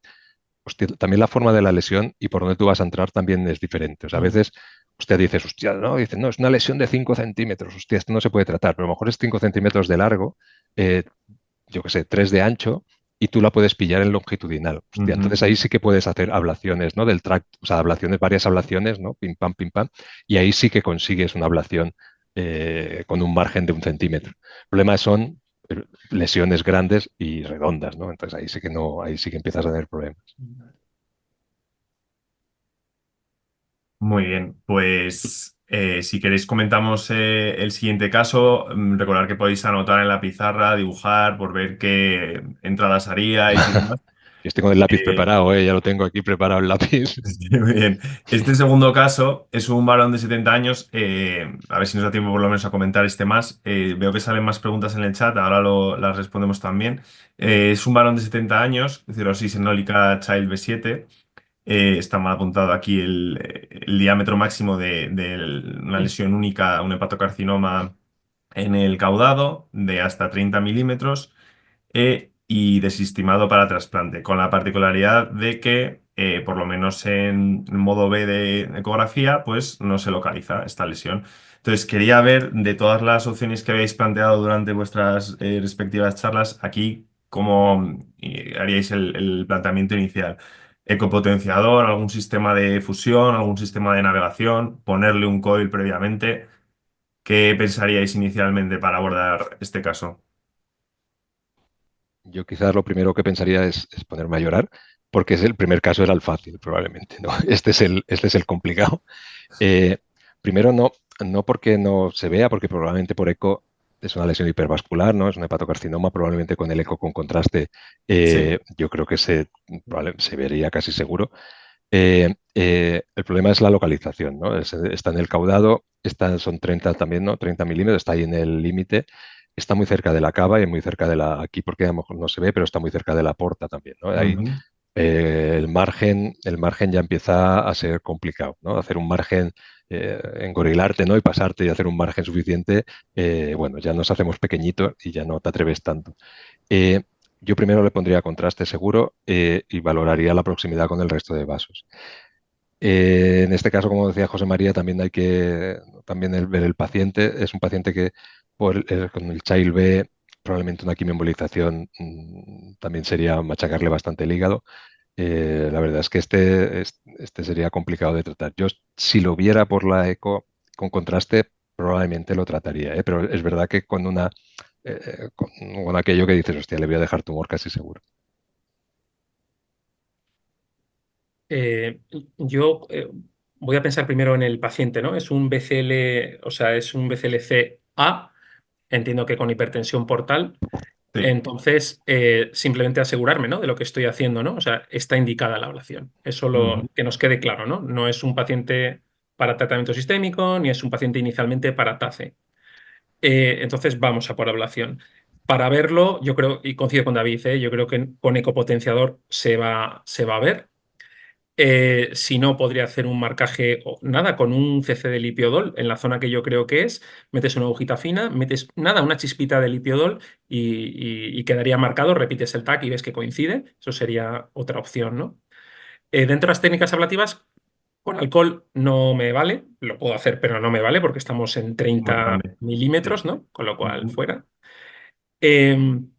Hostia, también la forma de la lesión y por dónde tú vas a entrar también es diferente. O sea, a
Mm.
veces usted dice, hostia, no, dice, no, es una lesión de 5 centímetros, hostia, esto no se puede tratar, pero a lo mejor es 5 centímetros de largo, eh, yo qué sé, 3 de ancho, y tú la puedes pillar en longitudinal. Hostia,
Ujú.
entonces ahí sí que puedes hacer ablaciones, ¿no? Del tracto, o sea, ablaciones, varias ablaciones, ¿no? Pim, pam, y ahí sí que consigues una ablación con un margen de 1 centímetro. El problema son lesiones grandes y redondas, ¿no? Entonces ahí sí que no, ahí sí que empiezas a tener problemas.
Muy bien, pues si queréis comentamos el siguiente caso. Recordad que podéis anotar en la pizarra, dibujar, por ver qué entradas haríais y demás.
Yo estoy con el lápiz
Eh,
preparado, ya lo tengo aquí preparado el lápiz.
Muy bien. Este segundo caso es un varón de 70 años. A ver si nos da tiempo por lo menos a comentar este más. Veo que salen más preguntas en el chat, ahora las respondemos también. Es un varón de 70 años, cirrosis senólica Child B7. Está mal apuntado aquí el diámetro máximo de una lesión única, un hepatocarcinoma en el caudado de hasta 30 milímetros y desestimado para trasplante, con la particularidad de que, por lo menos en modo B de ecografía, pues no se localiza esta lesión. Entonces, quería ver de todas las opciones que habéis planteado durante vuestras respectivas charlas, aquí cómo haríais el planteamiento inicial. Ecopotenciador, algún sistema de fusión, algún sistema de navegación, ponerle un coil previamente. ¿Qué pensaríais inicialmente para abordar este caso?
Yo quizás lo primero que pensaría es ponerme a llorar, porque el primer caso era el fácil, probablemente, ¿no? Este es el complicado. Eh, Primero, no porque no se vea, porque probablemente por eco es una lesión hipervascular, ¿no? Es un hepatocarcinoma, probablemente con el eco con contraste,
Sí.
yo creo que se vería casi seguro. El problema es la localización, ¿no? Está en el caudado, son 30 también, ¿no? 30 milímetros, está ahí en el límite, está muy cerca de la cava y muy cerca de aquí porque a lo mejor no se ve, pero está muy cerca de la porta también, ¿no? Ahí
Ujú.
el margen ya empieza a ser complicado, ¿no? Hacer un margen, engorilarte, ¿no? Y pasarte y hacer un margen suficiente, bueno, ya nos hacemos pequeñitos y ya no te atreves tanto. Eh, yo primero le pondría contraste seguro y valoraría la proximidad con el resto de vasos. En este caso, como decía José María, también hay que también ver el paciente. Es un paciente que con el Child B probablemente una quimioembolización también sería machacarle bastante el hígado. La verdad es que este sería complicado de tratar. Yo, si lo viera por la eco con contraste, probablemente lo trataría, ¿eh? Pero es verdad que con aquello que dices, hostia, le voy a dejar tumor casi seguro.
Eh, yo voy a pensar primero en el paciente, ¿no? Es un BCL, o sea, es un BCLC-A, entiendo que con hipertensión portal.
Sí.
Entonces, simplemente asegurarme, ¿no? De lo que estoy haciendo, ¿no? O sea, está indicada la ablación. Eso
Ujú.
que nos quede claro, ¿no? No es un paciente para tratamiento sistémico, ni es un paciente inicialmente para TACE. Entonces, vamos a por ablación. Para verlo, yo creo, y coincido con David, yo creo que con ecopotenciador se va a ver. Si no, podría hacer un marcaje, o nada, con un CC de lipiodol en la zona que yo creo que es, metes una agujita fina, metes nada, una chispita de lipiodol y quedaría marcado, repites el TAC y ves que coincide. Eso sería otra opción, ¿no? Dentro de las técnicas ablativas, con alcohol no me vale, lo puedo hacer, pero no me vale porque estamos en 30
Importante. Sí.
milímetros, ¿no? Con lo cual,
Ujú.
fuera. Em,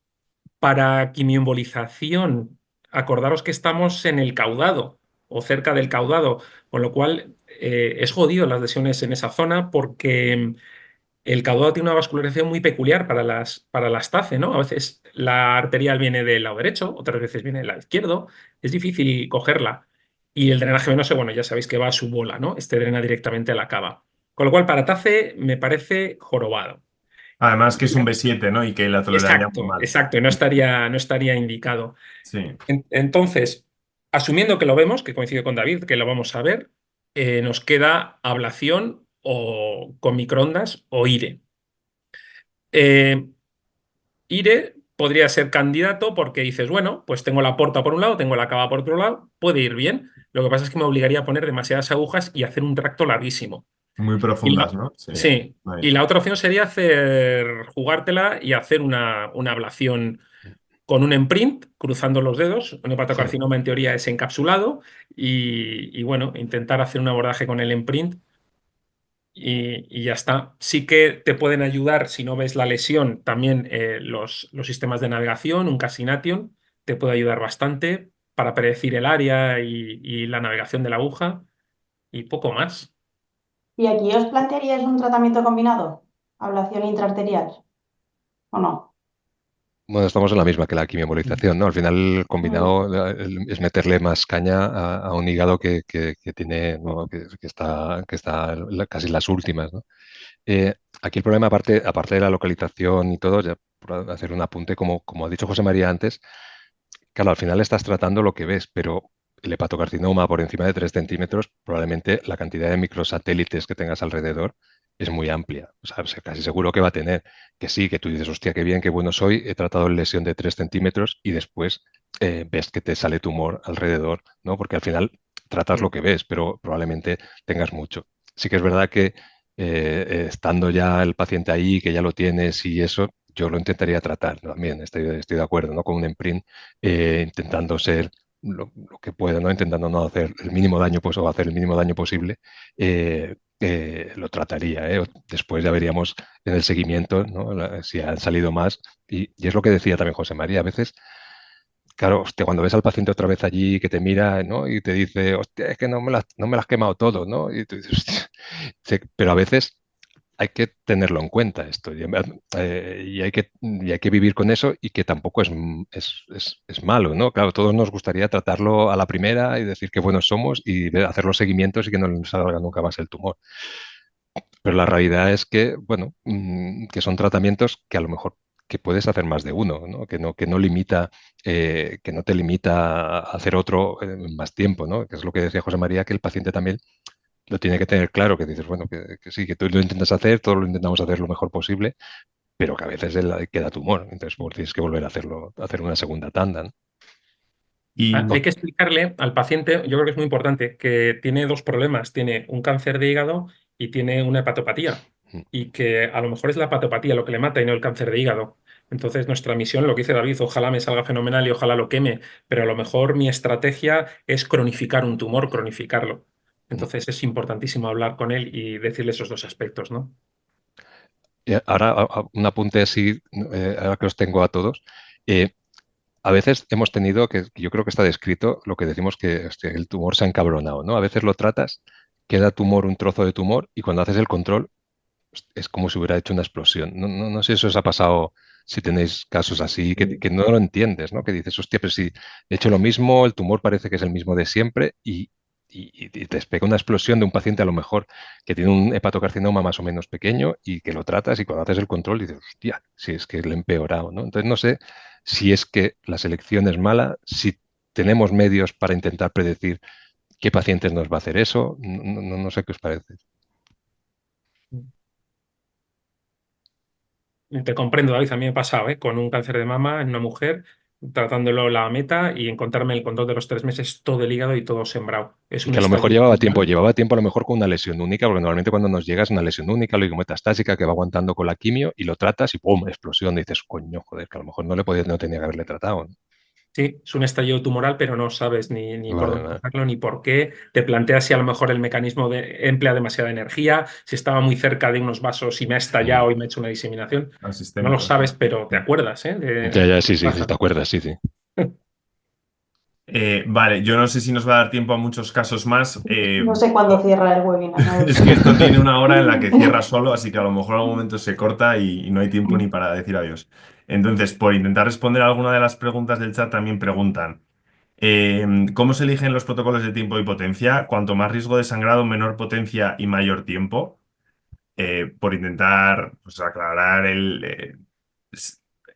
para quimioembolización, acordaros que estamos en el caudado o cerca del caudado, con lo cual es jodido las lesiones en esa zona porque el caudado tiene una vascularización muy peculiar para las TACE, ¿no? A veces la arterial viene del lado derecho, otras veces viene del lado izquierdo, es difícil cogerla. Y el drenaje venoso, bueno, ya sabéis que va a su bola, ¿no? Este drena directamente a la cava. Con lo cual, para TACE me parece jorobado.
Además que es un B7, ¿no? Y que la toleraría muy
Exacto,
mal.
exacto, y no estaría indicado.
Sí.
Entonces, asumiendo que lo vemos, que coincide con David, que lo vamos a ver, nos queda ablación o con microondas o IRE. IRE podría ser candidato porque dices, bueno, pues tengo la porta por un lado, tengo la cava por otro lado, puede ir bien. Lo que pasa es que me obligaría a poner demasiadas agujas y hacer un tracto larguísimo.
Muy
Y
profundas, ¿no? Sí.
sí,
Vale.
y la otra opción sería jugártela y hacer una ablación con un imprint, cruzando los dedos. Un
Sí.
hepatocarcinoma en teoría es encapsulado y bueno, intentar hacer un abordaje con el imprint y ya está. Sí que te pueden ayudar, si no ves la lesión, también los sistemas de navegación, un Casination, te puede ayudar bastante para predecir el área y la navegación de la aguja y poco más.
¿Y aquí os plantearíais un tratamiento combinado? ¿Ablación intraarterial o no?
Bueno, estamos en la misma que la quimioembolización, ¿no? Al final, el
Mm.
combinado es meterle más caña a un hígado que tiene, ¿no? que está casi en las últimas, ¿no? Aquí el problema, aparte de la localización y todo, ya por hacer un apunte, como ha dicho José María antes, claro, al final estás tratando lo que ves, pero el hepatocarcinoma por encima de 3 centímetros, probablemente la cantidad de microsatélites que tengas alrededor es muy amplia. O sea, casi seguro que va a tener que sí, que tú dices, hostia, qué bien, qué bueno soy, he tratado en lesión de 3 centímetros y después ves que te sale tumor alrededor, ¿no? Porque al final tratas lo que ves, pero probablemente tengas mucho. Sí que es verdad que estando ya el paciente ahí, que ya lo tienes y eso, yo lo intentaría tratar, ¿no? También, estoy de acuerdo, ¿no? Con un imprint, intentando ser lo que puedo, ¿no? Intentando no hacer el mínimo daño, pues, o hacer el mínimo daño posible, lo trataría, ¿eh? Después ya veríamos en el seguimiento, ¿no? Si han salido más. Y es lo que decía también José María, a veces, claro, hostia, cuando ves al paciente otra vez allí que te mira, ¿no? Y te dice, hostia, es que no me las has quemado todo, ¿no? Y tú dices, hostia. Sí, pero a veces hay que tenerlo en cuenta esto y hay que vivir con eso y que tampoco es malo, ¿no? Claro, todos nos gustaría tratarlo a la primera y decir qué buenos somos y hacer los seguimientos y que no nos salga nunca más el tumor. Pero la realidad es que, bueno, que son tratamientos que a lo mejor que puedes hacer más de uno, ¿no? Que no limita, que no te limita a hacer otro en más tiempo, ¿no? Que es lo que decía José María, que el paciente también lo tiene que tener claro, que dices, bueno, que sí, que tú lo intentas hacer, todos lo intentamos hacer lo mejor posible, pero que a veces queda tumor, entonces pues, tienes que volver a hacerlo, a hacer una segunda tanda, ¿no?
Y
Hay que explicarle al paciente, yo creo que es muy importante, que tiene dos problemas. Tiene un cáncer de hígado y tiene una hepatopatía.
Mm.
Y que a lo mejor es la hepatopatía lo que le mata y no el cáncer de hígado. Entonces, nuestra misión, lo que dice David, ojalá me salga fenomenal y ojalá lo queme, pero a lo mejor mi estrategia es cronificar un tumor, cronificarlo.
Mm.
Entonces, es importantísimo hablar con él y decirle esos dos aspectos, ¿no?
Y ahora un apunte así, ahora que os tengo a todos. eh, a veces hemos tenido, que yo creo que está descrito, lo que decimos que hostia, el tumor se ha encabronado, ¿no? A veces lo tratas, queda tumor, un trozo de tumor, y cuando haces el control es como si hubiera hecho una explosión. No sé si os ha pasado, si tenéis casos así, que no lo entiendes, ¿no? Que dices, hostia, pero si he hecho lo mismo, el tumor parece que es el mismo de siempre y te pega una explosión de un paciente a lo mejor que tiene un hepatocarcinoma más o menos pequeño y que lo tratas y cuando haces el control dices, hostia, si es que le he empeorado, ¿no? Entonces no sé si es que la selección es mala, si tenemos medios para intentar predecir qué pacientes nos va a hacer eso, no sé qué os parece.
Te comprendo, David, a mí me ha pasado, ¿eh? Con un cáncer de mama en una mujer, tratándolo la meta y encontrarme el control de los 3 meses todo el hígado y todo sembrado. Es
Y
un
que a lo mejor
estallido tumoral.
llevaba tiempo a lo mejor con una lesión única, porque normalmente cuando nos llega es una lesión única, lo digo metastásica, que va aguantando con la quimio y lo tratas y ¡pum! Explosión. Y dices, coño, joder, que a lo mejor no tenía que haberle tratado, ¿no?
Sí, es un estallido tumoral, pero no sabes ni por
Vale,
dónde
vale.
cogerlo ni por qué. Te planteas si a lo mejor el mecanismo emplea demasiada energía, si estaba muy cerca de unos vasos y me ha
Mm.
estallado y me ha hecho una diseminación. No lo
asistente.
sabes, pero te acuerdas, ¿eh?
Ya, ya, sí,
¿Qué
sí, sí, te
pasa?
acuerdas, sí, sí.
Vale, yo no sé si nos va a dar tiempo a muchos casos más.
No sé cuándo cierra el webinar, no lo
Es
sé.
que esto tiene una hora en la que cierra solo, así que a lo mejor en algún momento se corta y no hay tiempo ni para decir adiós. Entonces, por intentar responder a alguna de las preguntas del chat, también preguntan, ¿cómo se eligen los protocolos de tiempo y potencia? Cuanto más riesgo de sangrado, menor potencia y mayor tiempo. Por intentar pues, aclarar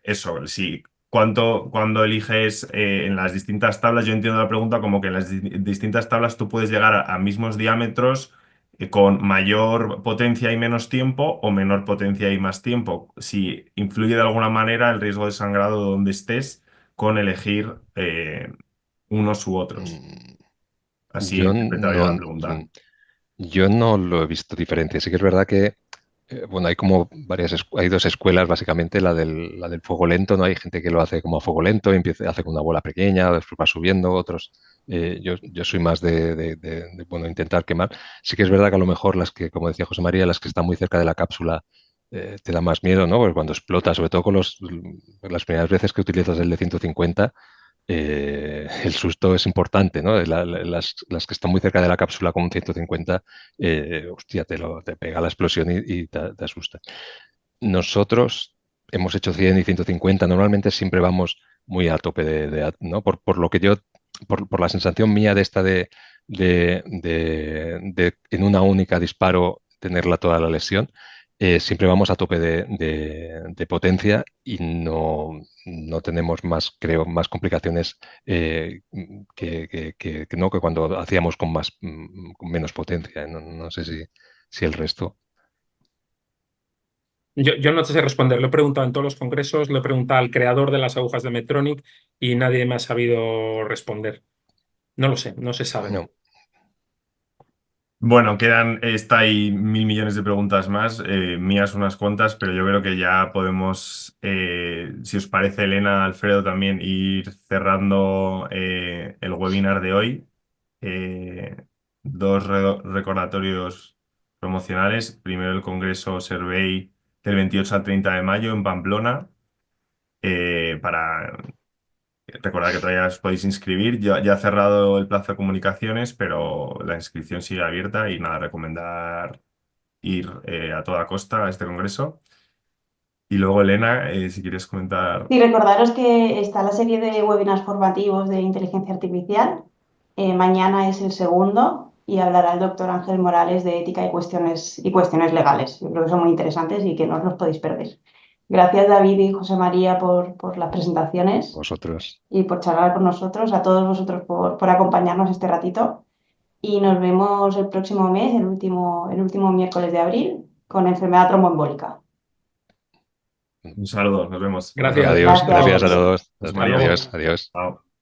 eso, si cuando eliges en las distintas tablas, yo entiendo la pregunta como que en las distintas tablas tú puedes llegar a mismos diámetros con mayor potencia y menos tiempo o menor potencia y más tiempo. Si influye de alguna manera el riesgo de sangrado donde estés con elegir unos u otros.
Mm,
Así
Yo
interpretaría
no,
la pregunta.
yo no lo he visto diferente. Sí que es verdad que bueno, hay como hay dos escuelas básicamente, la del fuego lento, ¿no? Hay gente que lo hace como a fuego lento, hace con una bola pequeña, después va subiendo, otros. Yo soy más bueno, intentar quemar. Sí que es verdad que a lo mejor las que, como decía José María, las que están muy cerca de la cápsula te da más miedo, ¿no? Porque cuando explota, sobre todo con las primeras veces que utilizas el de 150, el susto es importante, ¿no? Las que están muy cerca de la cápsula con un 150, hostia, te pega la explosión y te asusta. Nosotros hemos hecho 100 y 150, normalmente siempre vamos muy a tope ¿no? Por lo que por la sensación mía de esta de en una única disparo tenerla toda la lesión, siempre vamos a tope de potencia y no tenemos más, creo, más complicaciones no, que cuando hacíamos con menos potencia. No sé si el resto.
Yo no te sé responder, lo he preguntado en todos los congresos, lo he preguntado al creador de las agujas de Medtronic y nadie me ha sabido responder. No lo sé, no se sabe.
No.
Bueno, está ahí 1.000 millones de preguntas más, mías unas cuantas, pero yo creo que ya podemos, si os parece, Elena, Alfredo, también ir cerrando el webinar de hoy. Dos recordatorios promocionales. Primero el Congreso Survey del 28 al 30 de mayo en Pamplona, para recordad que todavía os podéis inscribir. Ya ha cerrado el plazo de comunicaciones, pero la inscripción sigue abierta y nada, recomendar ir a toda costa a este congreso. Y luego, Elena, si quieres comentar.
Y recordaros que está la serie de webinars formativos de inteligencia artificial. Mañana es el segundo y hablará el doctor Ángel Morales de ética y cuestiones legales. Yo creo que son muy interesantes y que no os los podéis perder. Gracias, David y José María, por las presentaciones
Vosotros.
y por charlar con nosotros, a todos vosotros por acompañarnos este ratito. Y nos vemos el próximo mes, el último miércoles de abril, con enfermedad tromboembólica.
Un saludo, nos vemos.
Gracias.
Adiós,
Gracias.
gracias a
Adiós.
todos.
José
Hasta
María.
luego.
Adiós, adiós.
Chao.